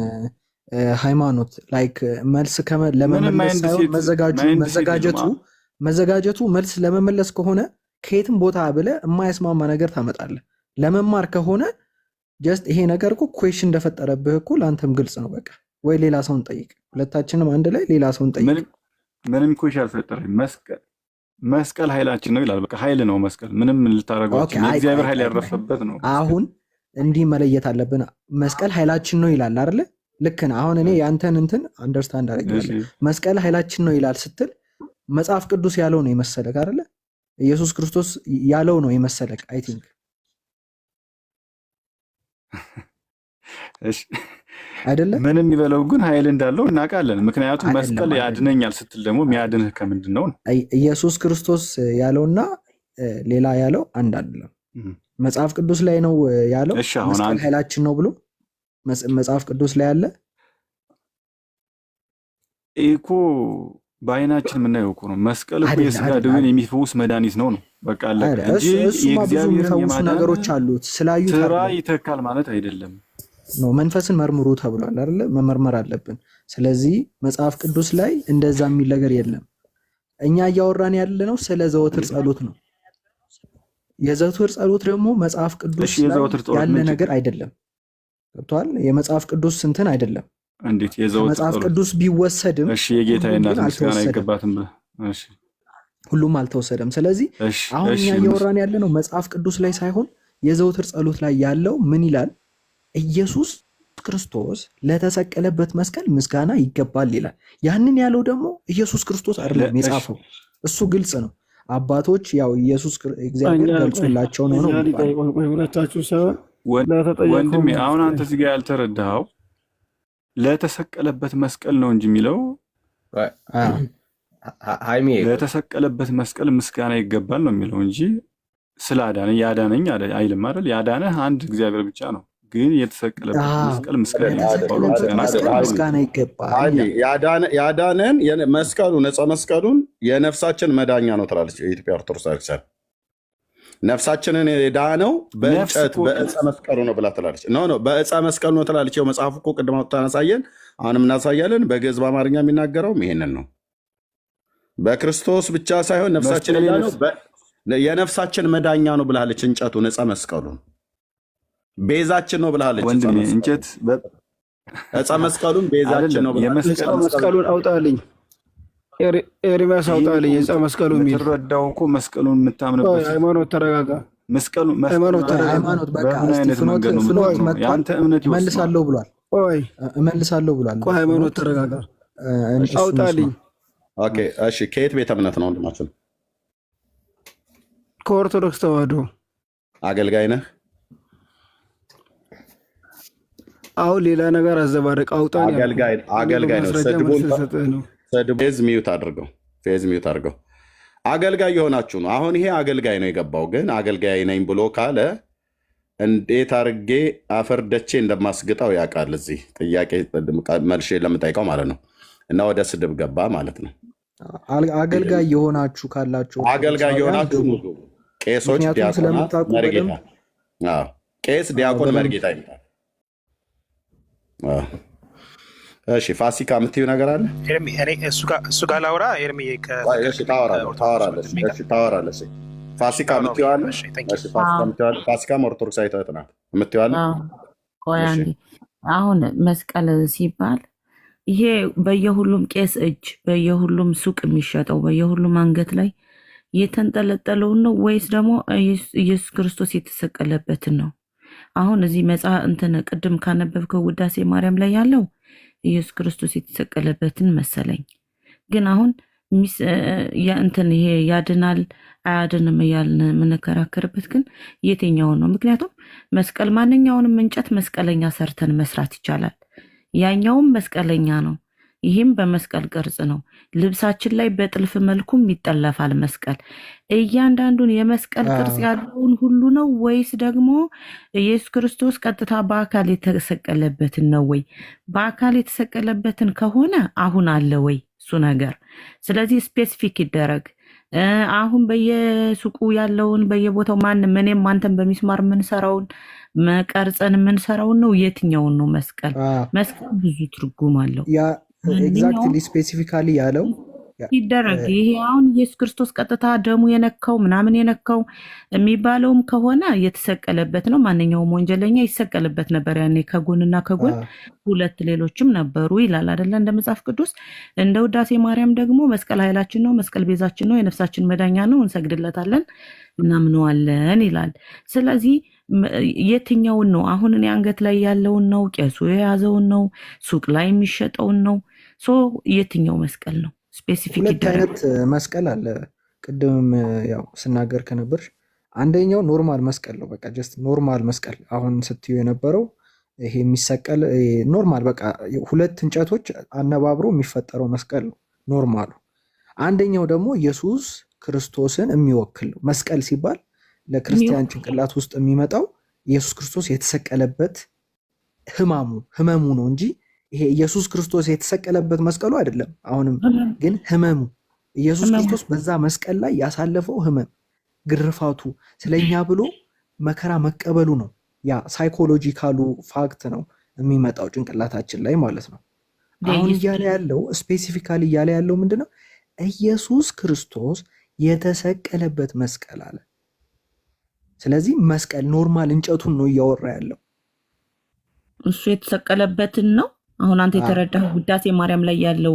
ሃይማኖት ላይክ መልስ ለመመለስ ሳይሆን መዘጋጀቱ መልስ ለመመለስ ከሆነ ከየትም ቦታ ብለህ የማያስማማ ነገር ታመጣለህ። ለመማር ከሆነ ጀስት ይሄ ነገር እኮ ኩዌሽን እንደፈጠረብህ እኮ ለአንተም ግልጽ ነው። በቃ ወይ ሌላ ሰውን ጠይቅ፣ ሁለታችንም አንድ ላይ ሌላ ሰውን ጠይቅ። ምንም ኩዌሽን አልፈጠረም። መስቀል ኃይላችን ነው ይላል። በቃ ኃይል ነው መስቀል። ምንም ልታረገው የእግዚአብሔር ኃይል ያረፈበት ነው። አሁን እንዲህ መለየት አለብን። መስቀል ኃይላችን ነው ይላል አይደለ? ልክ ነህ። አሁን እኔ ያንተን እንትን አንደርስታንድ አደርጋለሁ። መስቀል ኃይላችን ነው ይላል ስትል መጽሐፍ ቅዱስ ያለው ነው የመሰለክ አይደለ? ኢየሱስ ክርስቶስ ያለው ነው የመሰለክ አይ ቲንክ። እሺ አይደለም ምንም የሚበለው ግን ኃይል እንዳለው እናውቃለን። ምክንያቱም መስቀል ያድነኛል ስትል ደግሞ የሚያድንህ ከምንድን ነው? ኢየሱስ ክርስቶስ ያለውና ሌላ ያለው አንድ አይደለም። መጽሐፍ ቅዱስ ላይ ነው ያለው መስቀል ኃይላችን ነው ብሎ መጽሐፍ ቅዱስ ላይ አለ እኮ። በአይናችን የምናየው እኮ ነው። መስቀል እኮ የስጋ ደዌን የሚፈውስ መድኃኒት ነው። በቃ አለ እንጂ የእግዚአብሔር ነገሮች አሉት ስላዩ ስራ ይተካል ማለት አይደለም። ነው መንፈስን መርምሩ ተብሏል አይደለ? መመርመር አለብን። ስለዚህ መጽሐፍ ቅዱስ ላይ እንደዛ የሚል ነገር የለም። እኛ እያወራን ያለነው ስለ ዘወትር ጸሎት ነው። የዘወትር ጸሎት ደግሞ መጽሐፍ ቅዱስ ያለ ነገር አይደለም። ገብቷል? የመጽሐፍ ቅዱስ እንትን አይደለም። እንዴት የዘወትር መጽሐፍ ቅዱስ ቢወሰድም እሺ የጌታዬ እናት ምስጋና አይገባትም። እሺ ሁሉም አልተወሰደም። ስለዚህ አሁን እኛ እያወራን ያለነው መጽሐፍ ቅዱስ ላይ ሳይሆን የዘወትር ጸሎት ላይ ያለው ምን ይላል? ኢየሱስ ክርስቶስ ለተሰቀለበት መስቀል ምስጋና ይገባል ይላል። ያንን ያለው ደግሞ ኢየሱስ ክርስቶስ አይደለም የጻፈው። እሱ ግልጽ ነው። አባቶች ያው ኢየሱስ እግዚአብሔር ገልጾላቸው ነው። ወንድሜ አሁን አንተ እዚህ ጋር ያልተረዳኸው ለተሰቀለበት መስቀል ነው እንጂ የሚለው ለተሰቀለበት መስቀል ምስጋና ይገባል ነው የሚለው እንጂ ስላዳነኝ ያዳነኝ አይልም አይደል? ያዳነህ አንድ እግዚአብሔር ብቻ ነው። ግን የተሰቀለበት መስቀል ምስጋና ይገባል። ያዳነን መስቀሉ ነፃ መስቀሉን የነፍሳችን መዳኛ ነው ትላለች የኢትዮጵያ ኦርቶዶክስ ቤተክርስቲያን። ነፍሳችንን የዳነው በእንጨት በዕፀ መስቀሉ ነው ብላ ትላለች። በዕፀ መስቀሉ ነው ትላለች። ይኸው መጽሐፉ እኮ ቅድም ታነሳየን፣ አሁንም እናሳያለን። በግዕዝ በአማርኛ የሚናገረውም ይሄንን ነው። በክርስቶስ ብቻ ሳይሆን ነፍሳችን የዳነው የነፍሳችን መዳኛ ነው ብላለች። እንጨቱን ዕፀ መስቀሉን ቤዛችን ነው ብላለች። እንጨት ዕፀ መስቀሉን ቤዛችን ነው ብላለች። መስቀሉን አውጣልኝ ኤርሚያስ አውጣልኝ። ዕፀ መስቀሉ የሚል ትረዳው እኮ መስቀሉን የምታምንበት ሃይማኖት ተረጋጋ። ሃይማኖት በቃ ያንተ እምነት እመልሳለሁ ብሏል። ሃይማኖት ተረጋጋ፣ አውጣልኝ። ኦኬ እሺ። ከየት ቤተ እምነት ነው ወንድማችን? ከኦርቶዶክስ ተዋህዶ። አገልጋይ ነህ? አሁን ሌላ ነገር አዘባረቅ። አውጣልኝ። አገልጋይ ነው። ፌዝ ሚዩት አድርገው። አገልጋይ የሆናችሁ ነው። አሁን ይሄ አገልጋይ ነው የገባው። ግን አገልጋይ ነኝ ብሎ ካለ እንዴት አድርጌ አፈርደቼ እንደማስግጠው ያውቃል። እዚህ ጥያቄ መልሼ ለምጠይቀው ማለት ነው። እና ወደ ስድብ ገባ ማለት ነው። አገልጋይ የሆናችሁ ካላችሁ አገልጋይ የሆናችሁ ቄሶች፣ ዲያቆናት፣ መርጌታ ቄስ፣ ዲያቆን፣ መርጌታ ይመጣል። እሺ ፋሲካ የምትይው ነገር አለ? እሱ ጋር ላውራ። ታወራለች። ፋሲካ የምትይው አለ? ፋሲካም ኦርቶዶክሳዊ እህት ናት። የምትይው አለ? አሁን መስቀል ሲባል ይሄ በየሁሉም ቄስ እጅ፣ በየሁሉም ሱቅ የሚሸጠው፣ በየሁሉም አንገት ላይ የተንጠለጠለውን ነው ወይስ ደግሞ ኢየሱስ ክርስቶስ የተሰቀለበትን ነው? አሁን እዚህ እንትን ቅድም ካነበብከው ውዳሴ ማርያም ላይ ያለው ኢየሱስ ክርስቶስ የተሰቀለበትን መሰለኝ። ግን አሁን እንትን ይሄ ያድናል አያድንም እያልን የምንከራከርበት ግን የትኛውን ነው? ምክንያቱም መስቀል ማንኛውንም እንጨት መስቀለኛ ሰርተን መስራት ይቻላል። ያኛውም መስቀለኛ ነው። ይህም በመስቀል ቅርጽ ነው። ልብሳችን ላይ በጥልፍ መልኩም ይጠለፋል መስቀል። እያንዳንዱን የመስቀል ቅርጽ ያለውን ሁሉ ነው ወይስ ደግሞ ኢየሱስ ክርስቶስ ቀጥታ በአካል የተሰቀለበትን ነው ወይ? በአካል የተሰቀለበትን ከሆነ አሁን አለ ወይ እሱ ነገር? ስለዚህ ስፔሲፊክ ይደረግ። አሁን በየሱቁ ያለውን በየቦታው ማንም እኔም አንተን በሚስማር የምንሰራውን መቀርጸን የምንሰራውን ነው የትኛውን ነው? መስቀል ብዙ ትርጉም አለው። ኤግዛክትሊ ስፔሲፊካሊ ያለው ይደረግ። ይሄ አሁን ኢየሱስ ክርስቶስ ቀጥታ ደሙ የነካው ምናምን የነካው የሚባለውም ከሆነ የተሰቀለበት ነው። ማንኛውም ወንጀለኛ ይሰቀልበት ነበር ያኔ፣ ከጎንና ከጎን ሁለት ሌሎችም ነበሩ ይላል አይደለ? እንደ መጽሐፍ ቅዱስ። እንደ ውዳሴ ማርያም ደግሞ መስቀል ኃይላችን ነው፣ መስቀል ቤዛችን ነው፣ የነፍሳችን መዳኛ ነው፣ እንሰግድለታለን፣ እናምነዋለን ይላል። ስለዚህ የትኛውን ነው አሁን? እኔ አንገት ላይ ያለውን ነው? ቄሱ የያዘውን ነው? ሱቅ ላይ የሚሸጠውን ነው? የትኛው መስቀል ነው? ስፔሲፊክ ሁለት አይነት መስቀል አለ። ቅድምም ያው ስናገር ከነበርሽ አንደኛው ኖርማል መስቀል ነው። በቃ ጀስት ኖርማል መስቀል አሁን ስትዩ የነበረው ይሄ የሚሰቀል ኖርማል በቃ ሁለት እንጨቶች አነባብሮ የሚፈጠረው መስቀል ነው ኖርማሉ። አንደኛው ደግሞ ኢየሱስ ክርስቶስን የሚወክል ነው። መስቀል ሲባል ለክርስቲያን ጭንቅላት ውስጥ የሚመጣው ኢየሱስ ክርስቶስ የተሰቀለበት ህመሙ ነው እንጂ ይሄ ኢየሱስ ክርስቶስ የተሰቀለበት መስቀሉ አይደለም። አሁንም ግን ህመሙ ኢየሱስ ክርስቶስ በዛ መስቀል ላይ ያሳለፈው ህመም፣ ግርፋቱ፣ ስለኛ ብሎ መከራ መቀበሉ ነው። ያ ሳይኮሎጂካሉ ፋክት ነው የሚመጣው ጭንቅላታችን ላይ ማለት ነው። አሁን እያለ ያለው ስፔሲፊካሊ እያለ ያለው ምንድነው? ኢየሱስ ክርስቶስ የተሰቀለበት መስቀል አለ። ስለዚህ መስቀል ኖርማል እንጨቱን ነው እያወራ ያለው። እሱ የተሰቀለበትን ነው። አሁን አንተ የተረዳህ ውዳሴ ማርያም ላይ ያለው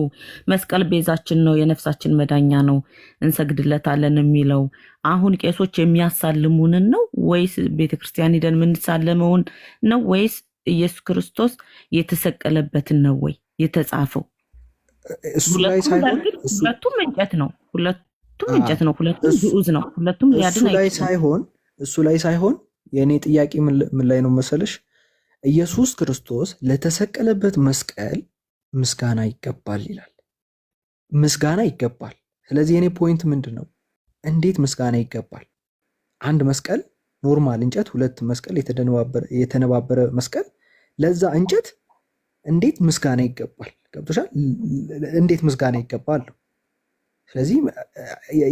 መስቀል ቤዛችን ነው፣ የነፍሳችን መዳኛ ነው፣ እንሰግድለታለን የሚለው አሁን ቄሶች የሚያሳልሙንን ነው ወይስ ቤተክርስቲያን ሄደን የምንሳለመውን ነው ወይስ ኢየሱስ ክርስቶስ የተሰቀለበትን ነው ወይ የተጻፈው? እሱ ላይ ሳይሆን ሁለቱም እንጨት ነው፣ ሁለቱም እንጨት ነው፣ ሁለቱም ግዑዝ ነው፣ ሁለቱም ሊያድን አይችልም። እሱ ላይ ሳይሆን የእኔ ጥያቄ ምን ላይ ነው መሰለሽ? ኢየሱስ ክርስቶስ ለተሰቀለበት መስቀል ምስጋና ይገባል ይላል። ምስጋና ይገባል። ስለዚህ የኔ ፖይንት ምንድን ነው? እንዴት ምስጋና ይገባል? አንድ መስቀል ኖርማል እንጨት፣ ሁለት መስቀል የተነባበረ መስቀል፣ ለዛ እንጨት እንዴት ምስጋና ይገባል? ገብቶሻል? እንዴት ምስጋና ይገባል? ስለዚህ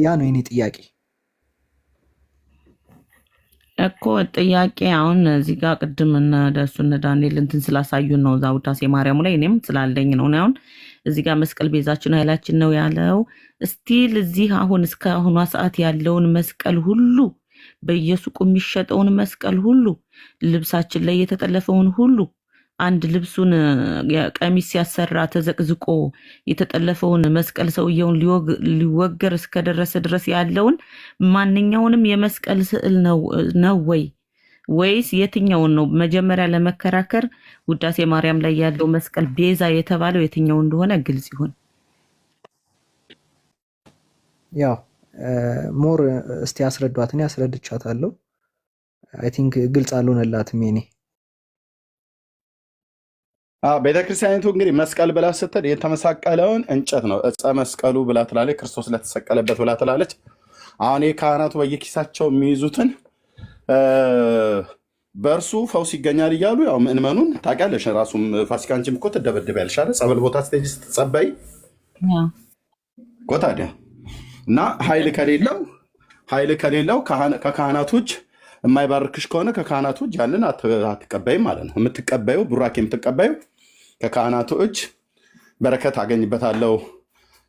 ያ ነው የኔ ጥያቄ እኮ ጥያቄ። አሁን እዚህ ጋር ቅድም እነሱ እነ ዳንኤል እንትን ስላሳዩን ነው እዛ ውዳሴ ማርያሙ ላይ እኔም ስላለኝ ነው። አሁን እዚህ ጋር መስቀል ቤዛችን ኃይላችን ነው ያለው። እስቲል እዚህ አሁን እስከ አሁኗ ሰዓት ያለውን መስቀል ሁሉ፣ በየሱቁ የሚሸጠውን መስቀል ሁሉ፣ ልብሳችን ላይ የተጠለፈውን ሁሉ፣ አንድ ልብሱን ቀሚስ ሲያሰራ ተዘቅዝቆ የተጠለፈውን መስቀል ሰውየውን ሊወገር እስከደረሰ ድረስ ያለውን ማንኛውንም የመስቀል ስዕል ነው ወይ ወይስ የትኛውን ነው? መጀመሪያ ለመከራከር ውዳሴ ማርያም ላይ ያለው መስቀል ቤዛ የተባለው የትኛው እንደሆነ ግልጽ ይሁን። ያው ሞር እስቲ አስረዷት። እኔ አስረድቻታለሁ። አይ ቲንክ ግልጽ አልሆነላትም የኔ ቤተክርስቲያኒቱ እንግዲህ መስቀል ብላ ስትል የተመሳቀለውን እንጨት ነው ዕፀ መስቀሉ ብላ ትላለች። ክርስቶስ ለተሰቀለበት ብላ ትላለች። አሁን የካህናቱ በየኪሳቸው የሚይዙትን በእርሱ ፈውስ ይገኛል እያሉ ያው ምእመኑን ታውቂያለሽ። ራሱም ፋሲካ አንቺም እኮ ትደበድቢያለሽ አይደል? ጸበል ቦታ ስትሄጂ ስትጸበይ እኮ ታዲያ እና ኃይል ከሌለው ከካህናቶች የማይባርክሽ ከሆነ ከካህናቶች ያንን አትቀበይም ማለት ነው። የምትቀበዩ ቡራኬ የምትቀበዩ ከካህናቶች በረከት አገኝበታለሁ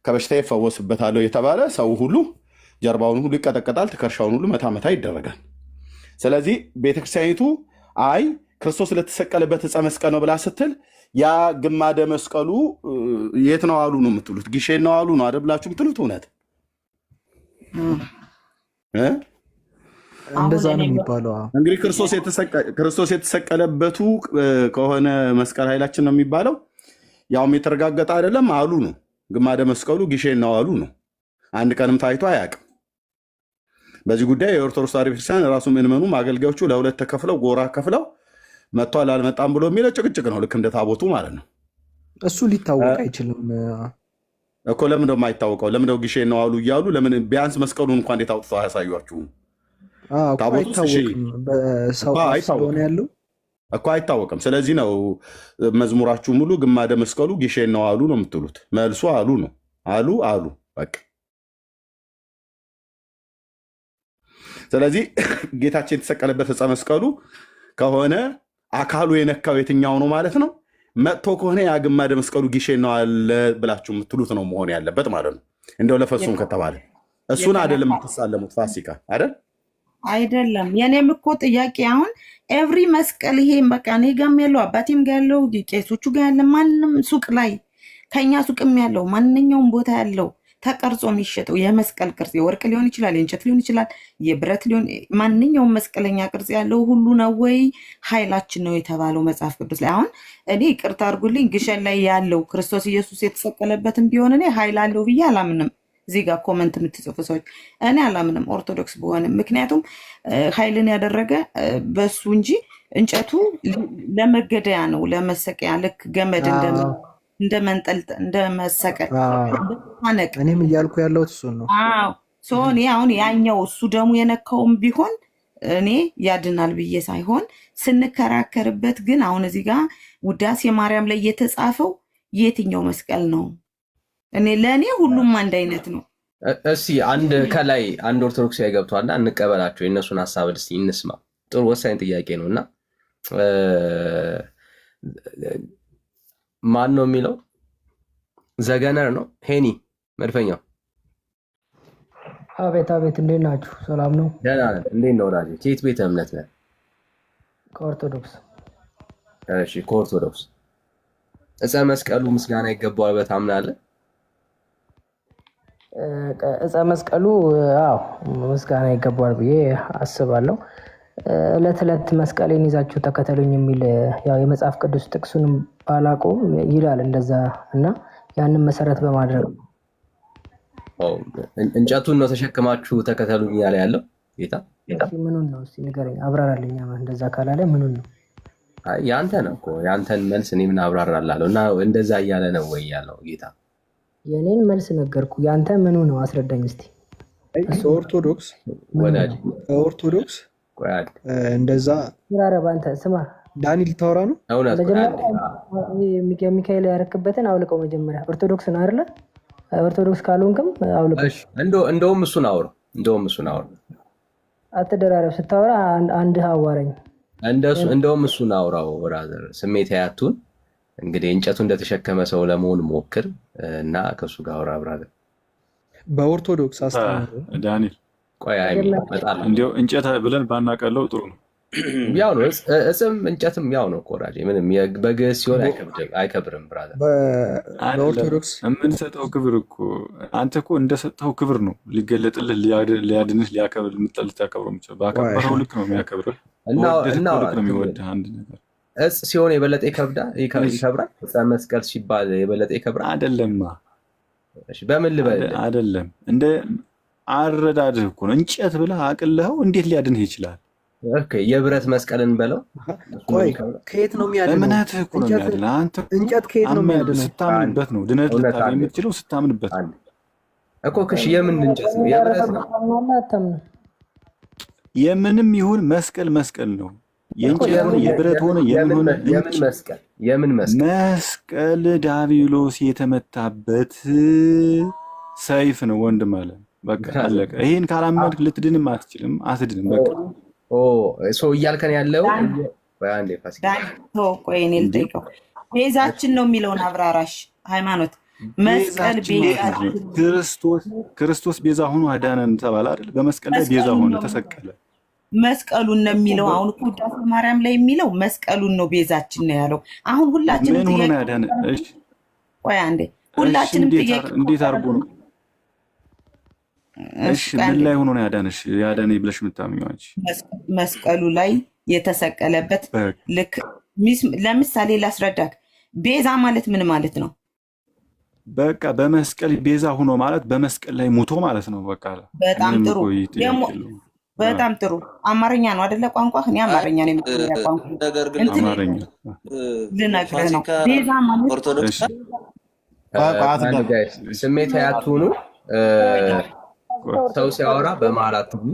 ከበሽታ ይፈወስበታለሁ የተባለ ሰው ሁሉ ጀርባውን ሁሉ ይቀጠቀጣል፣ ትከሻውን ሁሉ መታ ይደረጋል። ስለዚህ ቤተክርስቲያኒቱ አይ ክርስቶስ ለተሰቀለበት ዕፀ መስቀል ነው ብላ ስትል ያ ግማደ መስቀሉ የት ነው አሉ ነው የምትሉት? ግሼን ነው አሉ ነው አይደል ብላችሁ የምትሉት? እውነት እንደዛ ነው የሚባለው። እንግዲህ ክርስቶስ የተሰቀለበቱ ከሆነ መስቀል ኃይላችን ነው የሚባለው። ያውም የተረጋገጠ አይደለም አሉ ነው። ግማደ መስቀሉ ግሼን ነው አሉ ነው። አንድ ቀንም ታይቶ አያውቅም። በዚህ ጉዳይ የኦርቶዶክስ ተዋሕዶ ቤተክርስቲያን ራሱ ምእመኑም አገልጋዮቹ ለሁለት ተከፍለው ጎራ ከፍለው መጥቷል አልመጣም ብሎ የሚለው ጭቅጭቅ ነው። ልክ እንደ ታቦቱ ማለት ነው። እሱ ሊታወቅ አይችልም እኮ። ለምን ደሞ አይታወቀው? ለምን ደው ግሼን ነው አሉ እያሉ ለምን ቢያንስ መስቀሉን እንኳን እንዴት አውጥተው አያሳዩአችሁም? እኮ አይታወቅም። ስለዚህ ነው መዝሙራችሁ ሙሉ ግማደ መስቀሉ ግሼን ነው አሉ ነው የምትሉት። መልሱ አሉ ነው። አሉ በቃ። ስለዚህ ጌታችን የተሰቀለበት ዕፀ መስቀሉ ከሆነ አካሉ የነካው የትኛው ነው ማለት ነው። መጥቶ ከሆነ ያ ግማደ መስቀሉ ግሼን ነው አለ ብላችሁ የምትሉት ነው መሆን ያለበት ማለት ነው። እንደው ለፈሱም ከተባለ እሱን አይደለም የምትሳለሙት። ፋሲካ አይደለም። የኔም እኮ ጥያቄ አሁን ኤቭሪ መስቀል ይሄ በቃ እኔ ጋም ያለው አባቴም ጋር ያለው ቄሶቹ ጋር ያለ ማንም ሱቅ ላይ ከኛ ሱቅም ያለው ማንኛውም ቦታ ያለው ተቀርጾ የሚሸጠው የመስቀል ቅርጽ የወርቅ ሊሆን ይችላል፣ የእንጨት ሊሆን ይችላል፣ የብረት ሊሆን ማንኛውም መስቀለኛ ቅርጽ ያለው ሁሉ ነው ወይ ኃይላችን ነው የተባለው መጽሐፍ ቅዱስ ላይ? አሁን እኔ ይቅርታ አድርጉልኝ ግሸን ላይ ያለው ክርስቶስ ኢየሱስ የተሰቀለበትም ቢሆን እኔ ኃይል አለው ብዬ አላምንም። እዚህ ጋር ኮመንት የምትጽፉ ሰዎች እኔ አላምንም ኦርቶዶክስ በሆንም። ምክንያቱም ኃይልን ያደረገ በሱ እንጂ እንጨቱ ለመገደያ ነው፣ ለመሰቀያ ልክ ገመድ እንደመሰቀል እንደማነቅ እኔም እያልኩ ያለሁት እሱን ነው። እኔ አሁን ያኛው እሱ ደግሞ የነካውም ቢሆን እኔ ያድናል ብዬ ሳይሆን ስንከራከርበት ግን አሁን እዚህ ጋር ውዳሴ ማርያም ላይ የተጻፈው የትኛው መስቀል ነው? ለእኔ ሁሉም አንድ አይነት ነው። እስኪ አንድ ከላይ አንድ ኦርቶዶክሳዊ ገብቷልና እንቀበላቸው፣ የእነሱን ሀሳብ እስኪ እንስማ። ጥሩ ወሳኝ ጥያቄ ነው እና ማን ነው የሚለው? ዘገነር ነው ሄኒ መድፈኛው። አቤት አቤት፣ እንዴት ናችሁ? ሰላም ነው? ደህና ነን። እንዴት ነው ወዳጄ? ከየት ቤተ እምነት ነህ? ከኦርቶዶክስ። እሺ ከኦርቶዶክስ። ዕፀ መስቀሉ ምስጋና ይገባዋል ብለህ ታምናለህ? ዕፀ መስቀሉ አዎ ምስጋና ይገባዋል ብዬ አስባለሁ። ዕለት ዕለት መስቀሌን ይዛችሁ ተከተሉኝ የሚል ያው የመጽሐፍ ቅዱስ ጥቅሱንም ባላቆም ይላል እንደዛ እና ያንን መሰረት በማድረግ እንጨቱን ነው ተሸክማችሁ ተከተሉኝ እያለ ያለው ጌታ። ምኑን ነው እስኪ ንገረኝ፣ አብራራልኝ። እንደዛ ካላለ ምኑን ነው? ያንተ ነው እኮ ያንተን መልስ እኔ ምን አብራራላለሁ? እና እንደዛ እያለ ነው ወይ ያለው ጌታ? የኔን መልስ ነገርኩ። ያንተ ምኑ ነው? አስረዳኝ እስቲ። ኦርቶዶክስ እንደዛ አንተ ስማ ዳኒ ልታወራ ነው? ሚካኤል ያረክበትን አውልቀው መጀመሪያ። ኦርቶዶክስ ነው አይደለ? ኦርቶዶክስ ካልሆንክም አውልቀው። እንደውም እሱን አውራ። አትደራረብ። ስታወራ አንድ አዋራኝ። እንደውም እሱን አውራው ብራዘር። ስሜት ያቱን እንግዲህ እንጨቱ እንደተሸከመ ሰው ለመሆን ሞክር እና ከሱ ጋር አውራ ብራዘር። በኦርቶዶክስ አስተምሮ ዳንኤል ቆይ አይመጣል። እንዲያው እንጨት ብለን ባናቀለው ጥሩ ነው። ያው ነው እጽም እንጨትም ያው ነው እኮ ወዳጄ። ምንም በግዕዝ ሲሆን አይከብርም ብራዘር። በኦርቶዶክስ የምንሰጠው ክብር እኮ አንተ እኮ እንደሰጠው ክብር ነው ሊገለጥልህ፣ ሊያድንህ፣ ሊያከብር ልታከብረው የምችለው ባከበረው ልክ ነው የሚያከብርህ እና ልክ ነው የሚወድህ። አንድ ነገር እጽ ሲሆን የበለጠ ይከብራል። ዕፀ መስቀል ሲባል የበለጠ ይከብራል አይደለማ? በምን ልበል አይደለም እንደ አረዳድህ እኮ ነው። እንጨት ብለህ አቅልኸው እንዴት ሊያድንህ ይችላል? የብረት መስቀልን በለው። ቆይ ከየት ነው የሚያድነው? እምነትህ እኮ ነው የሚያድነህ። አንተ እንጨት ከየት ነው የሚያድነው? ስታምንበት ነው ድነት ልታገኝ የምትችለው፣ ስታምንበት እኮ። ክሽ የምን እንጨት ነው? የብረት ነው። የምንም ይሁን መስቀል መስቀል ነው። የእንጨት ሆነ የብረት ሆነ የምን መስቀል ዲያብሎስ የተመታበት ሰይፍ ነው ወንድም አለ። በቃ አለቀ። ይሄን ካላመንክ ልትድንም አትችልም፣ አትድንም። በቃ ሰው እያልከን ያለው በአንዴ ፋሲካ ቆይ እኔ ልጠይቀው። ቤዛችን ነው የሚለውን አብራራሽ። ሃይማኖት መስቀል ክርስቶስ ቤዛ ሆኖ አዳነን ተባለ አይደል? በመስቀል ላይ ቤዛ ሆኖ ተሰቀለ። መስቀሉን ነው የሚለው። አሁን ውዳሴ ማርያም ላይ የሚለው መስቀሉን ነው ቤዛችን ነው ያለው። አሁን ሁላችንም ምን ሆኖ ነው ያዳነ? እሺ ቆይ አንዴ፣ ሁላችንም ጥያቄ እንዴት አድርጎ ነው? እሺ ምን ላይ ሆኖ ነው ያዳነሽ? ያዳነ ብለሽ የምታምኚው አንቺ መስቀሉ ላይ የተሰቀለበት ልክ ለምሳሌ ላስረዳክ። ቤዛ ማለት ምን ማለት ነው? በቃ በመስቀል ቤዛ ሆኖ ማለት በመስቀል ላይ ሙቶ ማለት ነው። በቃ በጣም ጥሩ በጣም ጥሩ። አማርኛ ነው አይደለ ቋንቋ? እኔ አማርኛ ነው የምትለው ቋንቋ። ነገር ግን አማርኛ ልነግርህ ነው። ቤዛ ማለት ኦርቶዶክስ ስሜት ያትሁኑ ሰው ሲያወራ በመሀል አትግቡ።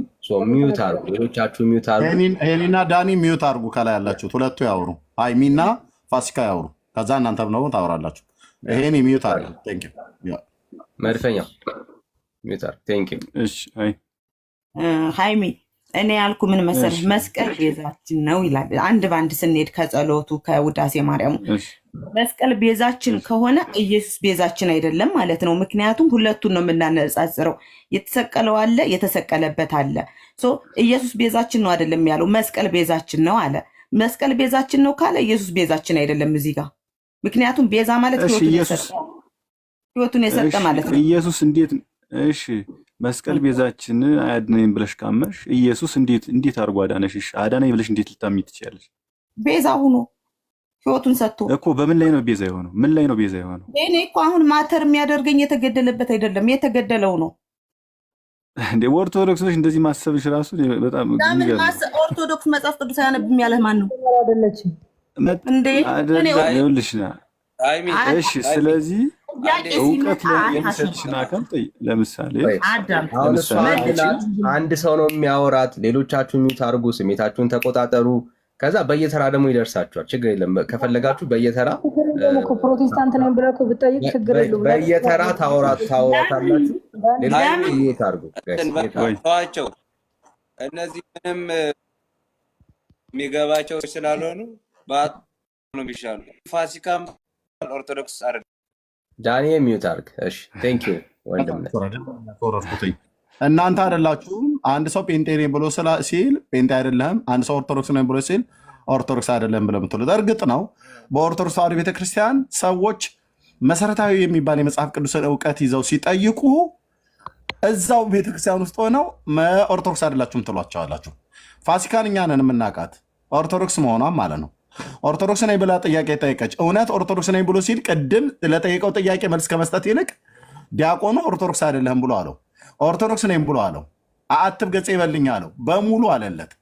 ሚዩት አድርጉ። ሌሎቻችሁ ሚዩት አድርጉ። ሄሊና ዳኒ ሚዩት አድርጉ። ከላይ ያላችሁት ሁለቱ ያውሩ። ሃይሚና ፋሲካ ያውሩ። ከዛ እናንተ ነው ታወራላችሁ። ይሄን ሚዩት አድርጉ። ቴንክ ዩ መድፈኛው ሚዩት አድርጉ። ቴንክ ዩ። እሺ አይ ሃይሚ እኔ ያልኩ ምን መሰለህ፣ መስቀል ቤዛችን ነው ይላል። አንድ ባንድ ስንሄድ ከጸሎቱ ከውዳሴ ማርያሙ መስቀል ቤዛችን ከሆነ ኢየሱስ ቤዛችን አይደለም ማለት ነው። ምክንያቱም ሁለቱን ነው የምናነጻጽረው። የተሰቀለው አለ፣ የተሰቀለበት አለ። ኢየሱስ ቤዛችን ነው አይደለም ያለው፣ መስቀል ቤዛችን ነው አለ። መስቀል ቤዛችን ነው ካለ ኢየሱስ ቤዛችን አይደለም እዚህ ጋር። ምክንያቱም ቤዛ ማለት ህይወቱን የሰጠ ማለት ነው። ኢየሱስ እንዴት እሺ መስቀል ቤዛችን አያድነኝ ብለሽ ካመሽ ኢየሱስ እንዴት አድርጎ አዳነሽ? አዳነኝ ብለሽ እንዴት ልታምኚ ትችያለሽ? ቤዛ ሆኖ ህይወቱን ሰጥቶ እኮ። በምን ላይ ነው ቤዛ የሆነው? ምን ላይ ነው ቤዛ የሆነው? እኔ እኮ አሁን ማተር የሚያደርገኝ የተገደለበት አይደለም፣ የተገደለው ነው። እንደ ኦርቶዶክሶች እንደዚህ ማሰብሽ ራሱ በጣም ለምን ኦርቶዶክስ መጽሐፍ ቅዱስ አያነብም ያለህ ማን ነው? አይደለችም እንዴ ይኸውልሽና እሺ ስለዚህ እውቀት የሚሰጥሽን አካል ለምሳሌ አንድ ሰው ነው የሚያወራት። ሌሎቻችሁ ሚዩት አድርጉ፣ ስሜታችሁን ተቆጣጠሩ። ከዛ በየተራ ደግሞ ይደርሳችኋል። ችግር የለም። ከፈለጋችሁ በየተራ ፕሮቴስታንት ነኝ ብለህ ብጠይቅ ችግር የለውም። በየተራ ታወራታላችሁ። ሌሎች ሚዩት አድርጉ። ተዋቸው። እነዚህ ምንም የሚገባቸው ስላልሆኑ በአቶ ነው የሚሻሉ። ፋሲካም ኦርቶዶክስ አረ ዳኒ ሚዩት አድርግ። እሺ ቴንክ ዩ ወንድም። እናንተ አይደላችሁም። አንድ ሰው ጴንጤ ነኝ ብሎ ሲል ጴንጤ አይደለም፣ አንድ ሰው ኦርቶዶክስ ነኝ ብሎ ሲል ኦርቶዶክስ አይደለም ብለው የምትሉት እርግጥ ነው። በኦርቶዶክስ ተዋሕዶ ቤተክርስቲያን ሰዎች መሰረታዊ የሚባል የመጽሐፍ ቅዱስን እውቀት ይዘው ሲጠይቁ እዛው ቤተክርስቲያን ውስጥ ሆነው ኦርቶዶክስ አይደላችሁም ትሏቸዋላችሁ። ፋሲካን እኛ ነን የምናውቃት ኦርቶዶክስ መሆኗን ማለት ነው። ኦርቶዶክስ ነኝ ብላ ጥያቄ ጠየቀች። እውነት ኦርቶዶክስ ነኝ ብሎ ሲል ቅድም ለጠየቀው ጥያቄ መልስ ከመስጠት ይልቅ ዲያቆኑ ኦርቶዶክስ አይደለም ብሎ አለው። ኦርቶዶክስ ነኝ ብሎ አለው። አትብ ገጽ ይበልኝ አለው። በሙሉ አለለት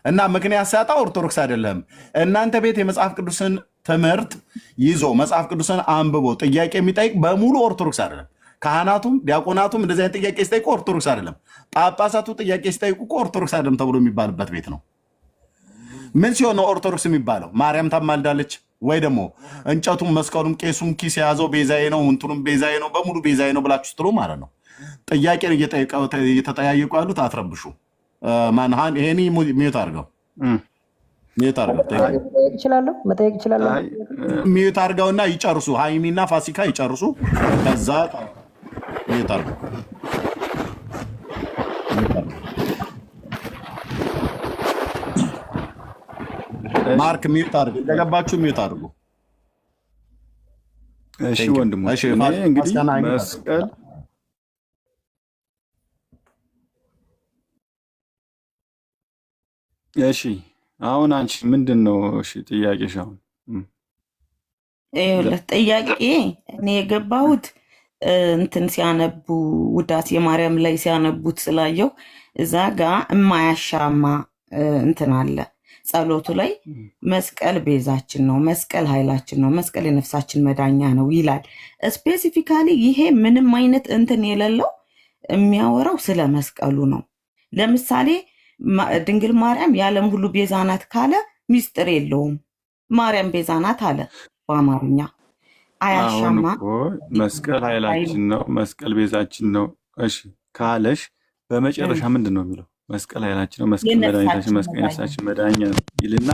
እና ምክንያት ሲያጣ ኦርቶዶክስ አይደለም። እናንተ ቤት የመጽሐፍ ቅዱስን ትምህርት ይዞ መጽሐፍ ቅዱስን አንብቦ ጥያቄ የሚጠይቅ በሙሉ ኦርቶዶክስ አይደለም። ካህናቱም ዲያቆናቱም እንደዚህ አይነት ጥያቄ ሲጠይቁ ኦርቶዶክስ አይደለም። ጳጳሳቱ ጥያቄ ሲጠይቁ ኦርቶዶክስ አይደለም ተብሎ የሚባልበት ቤት ነው። ምን ሲሆን ነው ኦርቶዶክስ የሚባለው? ማርያም ታማልዳለች ወይ ደግሞ እንጨቱም መስቀሉም ቄሱም ኪስ የያዘው ቤዛዬ ነው እንትኑም ቤዛዬ ነው በሙሉ ቤዛዬ ነው ብላችሁ ስትሉ ማለት ነው። ጥያቄን እየተጠያየቁ ያሉት አትረብሹ። ማንሃን ይሄኒ ሚዩት አድርገው ሚዩት አድርገው መጠየቅ ይችላለሁ። ሚዩት አድርገውና ይጨርሱ። ሃይሚና ፋሲካ ይጨርሱ። ከዛ ሚዩት አድርገው ማርክ ሚዩት አድርጉ። እንደገባችሁ ሚዩት አድርጉ። እሺ ወንድሞች፣ እንግዲህ መስቀል እሺ፣ አሁን አንቺ ምንድን ነው እሺ ጥያቄሽ? አሁን ጥያቄ እኔ የገባሁት እንትን ሲያነቡ ውዳሴ ማርያም ላይ ሲያነቡት ስላየው እዛ ጋር የማያሻማ እንትን አለ ጸሎቱ ላይ መስቀል ቤዛችን ነው፣ መስቀል ኃይላችን ነው፣ መስቀል የነፍሳችን መዳኛ ነው ይላል። ስፔሲፊካሊ ይሄ ምንም አይነት እንትን የሌለው የሚያወራው ስለ መስቀሉ ነው። ለምሳሌ ድንግል ማርያም የዓለም ሁሉ ቤዛ ናት ካለ ሚስጥር የለውም። ማርያም ቤዛ ናት አለ በአማርኛ። አሁን አያሻማ እኮ መስቀል ኃይላችን ነው፣ መስቀል ቤዛችን ነው። እሺ ካለሽ በመጨረሻ ምንድን ነው የሚለው? መስቀል ኃይላችን ነው፣ መስቀል መድኃኒታችን፣ መስቀል የነፍሳችን መዳኛ ይልና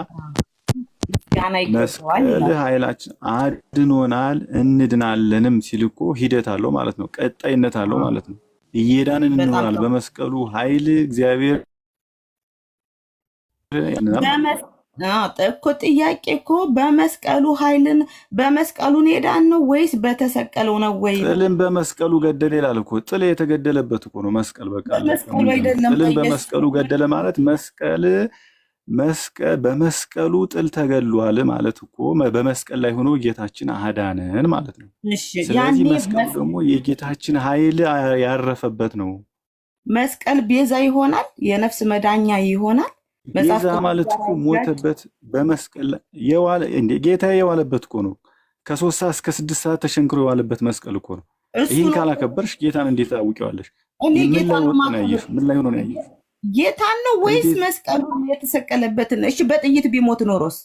መስቀል ኃይላችን አድኖናል እንድናለንም ሲል እኮ ሂደት አለው ማለት ነው፣ ቀጣይነት አለው ማለት ነው። እየዳንን እንሆናል በመስቀሉ ኃይል እግዚአብሔር እኮ ጥያቄ እኮ በመስቀሉ ኃይልን በመስቀሉን ሄዳን ነው ወይስ በተሰቀለው ነው? ወይ ጥልን በመስቀሉ ገደለ ይላል እኮ። ጥል የተገደለበት እኮ ነው መስቀል። በቃ በመስቀሉ አይደለም። ጥልን በመስቀሉ ገደለ ማለት በመስቀሉ ጥል ተገሏል ማለት እኮ በመስቀል ላይ ሆኖ ጌታችን አዳነን ማለት ነው። ስለዚህ መስቀሉ ደግሞ የጌታችን ኃይል ያረፈበት ነው። መስቀል ቤዛ ይሆናል፣ የነፍስ መዳኛ ይሆናል። ቤዛ ማለት እኮ ሞተበት በመስቀል የዋለ እንደ ጌታ የዋለበት እኮ ነው። ከ3 ሰዓት እስከ 6 ሰዓት ተሸንክሮ የዋለበት መስቀል እኮ ነው። ይህን ካላከበርሽ ጌታን እንዴት ታውቂዋለሽ? ምን ላይ ሆኖ ነው ያየሽ? ጌታን ነው ወይስ መስቀሉ የተሰቀለበትን? እሺ በጥይት ቢሞት ኖሮስ?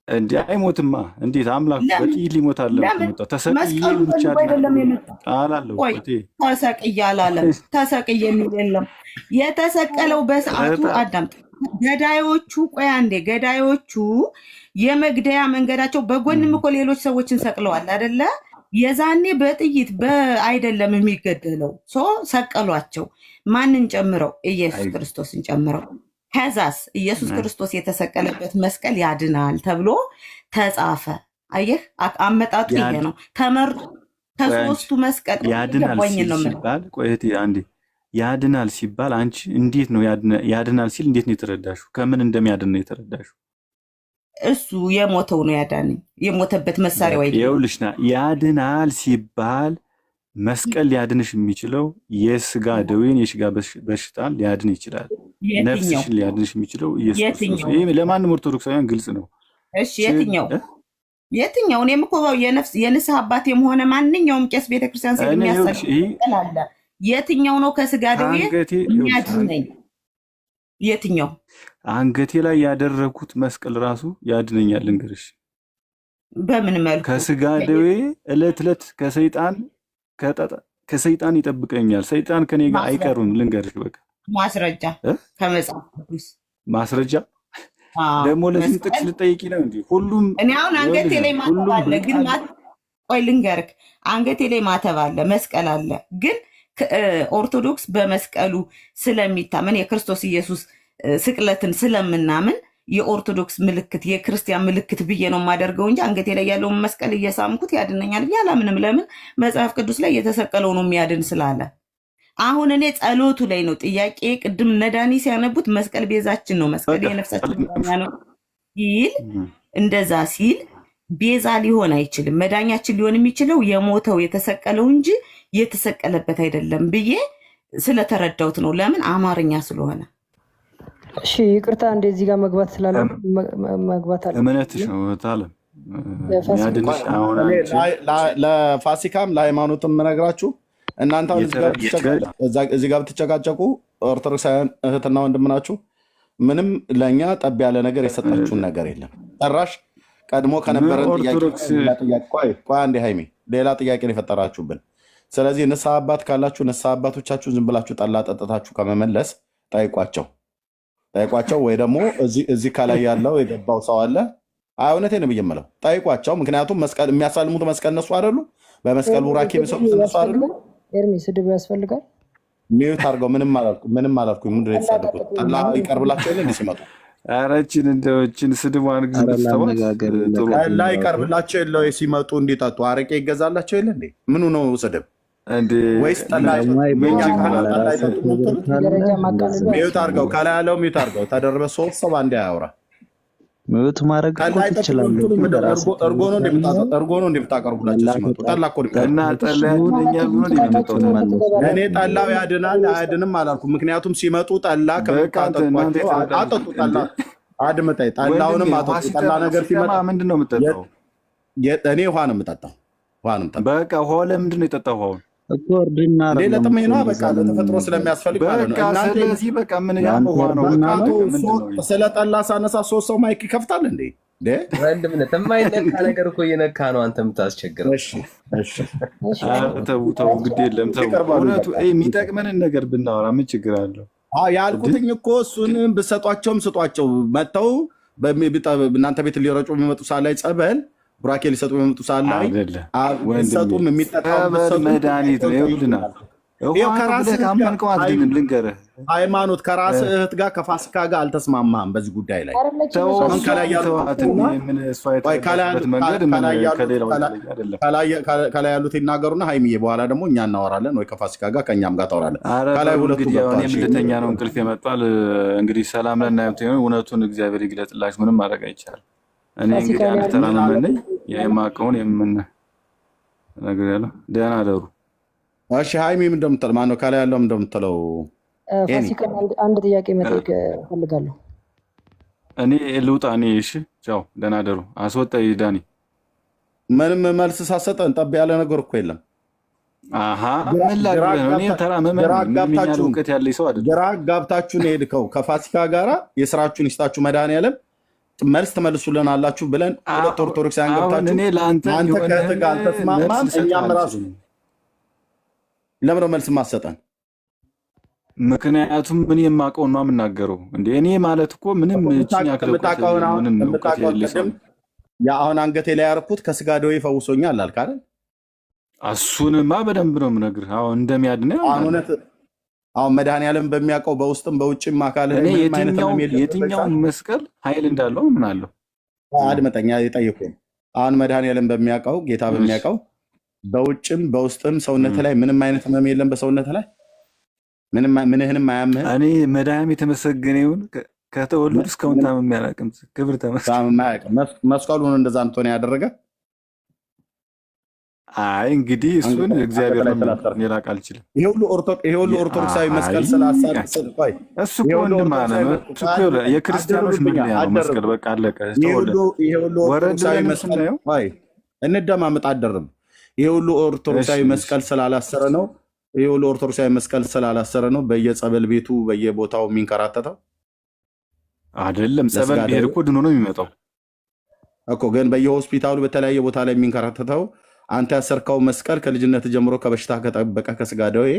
እንዴ አይሞትማ። እንዴት አምላክ በጥይት ሊሞት አለ? ተሰቅዬ ብቻ አላለው። ተሰቅዬ አላለም። ተሰቅዬ የሚል የለም። የተሰቀለው በሰዓቱ አዳምጥ። ገዳዮቹ ቆይ አንዴ፣ ገዳዮቹ የመግደያ መንገዳቸው በጎንም እኮ ሌሎች ሰዎችን ሰቅለዋል አይደለ? የዛኔ በጥይት አይደለም የሚገደለው። ሰቀሏቸው። ማንን ጨምረው? ኢየሱስ ክርስቶስን ጨምረው። ከዛስ ኢየሱስ ክርስቶስ የተሰቀለበት መስቀል ያድናል ተብሎ ተጻፈ። አየህ፣ አመጣጡ ይሄ ነው። ተመርጦ ከሶስቱ መስቀል ያድናል ሲባል ቆይት አንዴ ያድናል ሲባል አንቺ እንዴት ነው ያድናል ሲል እንዴት ነው የተረዳሽው? ከምን እንደሚያድን ነው የተረዳሽው? እሱ የሞተው ነው ያዳነኝ። የሞተበት መሳሪያው አይደለም። ይኸውልሽና ያድናል ሲባል መስቀል ሊያድንሽ የሚችለው የስጋ ደዌን የስጋ በሽታን ሊያድን ይችላል። ነፍስሽን ሊያድንሽ የሚችለው ኢየሱስ ክርስቶስ። ይሄ ለማንም ኦርቶዶክሳውያን ግልጽ ነው። እሺ የትኛው? እኔም እኮ የንስሐ አባት የሆነ ማንኛውም ቄስ ቤተክርስቲያን ሲል የሚያሰላለ የትኛው ነው ከስጋ ደዌ የሚያድነኝ? የትኛው? አንገቴ ላይ ያደረኩት መስቀል ራሱ ያድነኛል። እንግዲህ በምን መልኩ? ከስጋ ደዌ ዕለት ዕለት ከሰይጣን ይጠብቀኛል። ሰይጣን ከኔ ጋር አይቀሩም። ልንገርሽ በቃ ማስረጃ ከመጽሐፍ ቅዱስ ማስረጃ ደግሞ ለዚህ ጥቅስ ልጠይቂ ነው እንዴ? ሁሉም እኔ አሁን አንገቴ ላይ ማተብ አለ፣ ግን ቆይ ልንገርክ፣ አንገቴ ላይ ማተብ አለ፣ መስቀል አለ። ግን ኦርቶዶክስ በመስቀሉ ስለሚታመን የክርስቶስ ኢየሱስ ስቅለትን ስለምናምን የኦርቶዶክስ ምልክት የክርስቲያን ምልክት ብዬ ነው የማደርገው እንጂ አንገቴ ላይ ያለውን መስቀል እየሳምኩት ያድነኛል ብዬ አላምንም። ለምን? መጽሐፍ ቅዱስ ላይ የተሰቀለው ነው የሚያድን ስላለ። አሁን እኔ ጸሎቱ ላይ ነው ጥያቄ። ቅድም ነዳኒ ሲያነቡት መስቀል ቤዛችን ነው፣ መስቀል የነፍሳችን መዳኛ ነው ሲል፣ እንደዛ ሲል ቤዛ ሊሆን አይችልም። መዳኛችን ሊሆን የሚችለው የሞተው የተሰቀለው እንጂ የተሰቀለበት አይደለም ብዬ ስለተረዳሁት ነው። ለምን? አማርኛ ስለሆነ። እሺ ይቅርታ፣ እንደዚህ ጋር መግባት ስላለ መግባት አለ። እምነትሽ ነው ታለም ያድንሽ። አሁን ለፋሲካም ለሃይማኖትም የምነግራችሁ እናንተ እዚህ ጋር ብትጨቃጨቁ ኦርቶዶክሳውያን እህትና ወንድም ናችሁ። ምንም ለእኛ ጠብ ያለ ነገር የሰጣችሁን ነገር የለም። ጭራሽ ቀድሞ ከነበረን ጥያቄ ቆይ አንዴ ሃይሜ ሌላ ጥያቄ ነው የፈጠራችሁብን። ስለዚህ ንስሐ አባት ካላችሁ ንስሐ አባቶቻችሁ ዝም ብላችሁ ጠላ ጠጥታችሁ ከመመለስ ጠይቋቸው፣ ወይ ደግሞ እዚህ ከላይ ያለው የገባው ሰው አለ። እውነቴን ነው የምለው፣ ጠይቋቸው። ምክንያቱም መስቀል የሚያሳልሙት መስቀል እነሱ አይደሉ? በመስቀሉ ቡራኬ የሚሰጡት እነሱ አይደሉ? ኤርሚ ስድብ ያስፈልጋል። ሚዩት አድርገው። ምንም አላልኩም። ምንድን ነው የተሳደቡት? ጠላ ይቀርብላቸው የለ ሲመጡ አረችን እንደችን ስድቧን ጠላ ይቀርብላቸው የለ ሲመጡ እንዲጠጡ አረቄ ይገዛላቸው የለ እንዴ? ምኑ ነው ስድብ? ወይስ ሚዩት አድርገው። ከላይ ያለው ሚዩት አድርገው። ተደርበ 3 ሰው አንዴ አያውራ። ሚዩት ማድረግ ትችላለህ። እርጎ ነው እንደምታቀርቡላቸው ሲመጡ። ጠላ እኮ እኔ ጠላው ያድናል አያድንም አላልኩም። ምክንያቱም ሲመጡ ጠላ ከምታጠጧቸው አጠጡ። ጠላ አድምጠኝ፣ ጠላውንም አጠጡ። ጠላ ነገር ሲመጣ ምንድን ነው የምጠጣው? እኔ ውሃ ነው የምጠጣው። በቃ ውሃ ለምንድን ነው የጠጣው? እኮ እርድና እንዴ ለጥሜ ነው በቃ ለተፈጥሮ ስለሚያስፈልግ ማለት ነው። በቃ ስለዚህ በቃ ምን ያለው ነው በቃ ስለጠላ ሳነሳ 3 ሰው ማይክ ይከፍታል እንዴ? ወንድምነት የማይነካ ነገር እኮ እየነካ ነው አንተ የምታስቸግረው። ተው ግድ የለም ተው። እውነቱ የሚጠቅመንን ነገር ብናወራ ምን ችግር አለው? ያልኩትኝ እኮ እሱን ብሰጧቸውም ስጧቸው። መጥተው እናንተ ቤት ሊረጩ የሚመጡ ሰዓት ላይ ጸበል ቡራኬ ሊሰጡ የሚመጡ ሰዓት ላይ ሰጡም የሚጠጣው መድኃኒት ነው ይውልናል። ሃይማኖት ከራስ እህት ጋር ከፋሲካ ጋር አልተስማማም በዚህ ጉዳይ ላይ ከላይ ያሉት ይናገሩና ሃይሚዬ በኋላ ደግሞ እኛ እናወራለን ወይ ከፋሲካ ጋር ከእኛም ጋር ታወራለን። ከላይ ሁለቱ ምልተኛ ነው እንቅልፍ የመጣል እንግዲህ ሰላም ለእናንተ ይሁን። እውነቱን እግዚአብሔር ይግለጥላችሁ። ምንም ማድረግ አይቻልም። እኔ እንግዲህ አንድ ተራ መመን ነኝ የማውቀውን የምን ነገር ያለው ደህና አደሩ። እሺ ሃይሚ ምን እንደምትለው ማነው ከላይ ያለው እንደምትለው ፋሲካ አንድ ጥያቄ መጠየቅ እፈልጋለሁ። እኔ ልውጣ። እኔ እሺ ቻው ደህና አደሩ። አስወጣኝ ዳኒ። ምንም መልስ ሳሰጠን ጠብ ያለ ነገር እኮ የለም። አሃ ምን ላድርግ ነው? እኔ ተራ መመን ምን እውቀት ያለኝ ሰው አይደለም። ግራ ጋብታችሁ ነው የሄድከው ከፋሲካ ጋራ የስራችሁን ይስጣችሁ መድኃኒዓለም መልስ ትመልሱልን አላችሁ ብለን ሁለት ኦርቶዶክሳውያን ገብታችሁ እኔ ለአንተ ከእህት ጋር አልተስማማም። እኛም ራሱ ለምን መልስ ማሰጠን? ምክንያቱም ምን የማውቀውን ነው የምናገረው እንዴ? እኔ ማለት እኮ ምንም እቺኛ አሁን አንገቴ ላይ ያርኩት ከስጋ ደዌ ፈውሶኛል አልክ አይደል? እሱንማ በደንብ ነው የምነግርህ። አሁን እንደሚያድን አሁን መድኃኒዓለም በሚያውቀው በውስጥም በውጭም አካል የትኛው መስቀል ኃይል እንዳለው ምን አለው? አድመጠኛ የጠየቁኝ አሁን መድኃኒዓለም በሚያውቀው ጌታ በሚያውቀው በውጭም በውስጥም ሰውነት ላይ ምንም አይነት ህመም የለም። በሰውነት ላይ ምንህንም አያምህም። እኔ መድኃኒዓለም የተመሰገነ ይሁን ከተወለዱ እስካሁን ታምሜ አላውቅም። ክብር ተመስገን። መስቀሉን እንደዛ እንትን ያደረገ አይ እንግዲህ እሱን እግዚአብሔር ሌላ ቃል አልችልም። ይሄ ሁሉ ኦርቶዶክሳዊ መስቀል ስላሳደሰ እሱ እኮ ወንድም አለ እሱ እኮ የክርስቲያኖች ምክንያት ነው መስቀል። በቃ አለቀ። ይሄ ሁሉ ኦርቶዶክሳዊ መስቀል ወይ እንደማመጥ አደረም። ይሄ ሁሉ ኦርቶዶክሳዊ መስቀል ስላላሰረ ነው። ይሄ ሁሉ ኦርቶዶክሳዊ መስቀል ስላላሰረ ነው በየጸበል ቤቱ በየቦታው የሚንከራተተው አይደለም። ጸበል ቢሄድ እኮ ድኖ ነው የሚመጣው እኮ። ግን በየሆስፒታሉ በተለያየ ቦታ ላይ የሚንከራተተው አንተ ያሰርከው መስቀል ከልጅነት ጀምሮ ከበሽታ ከጠበቀ ከስጋ ደዌ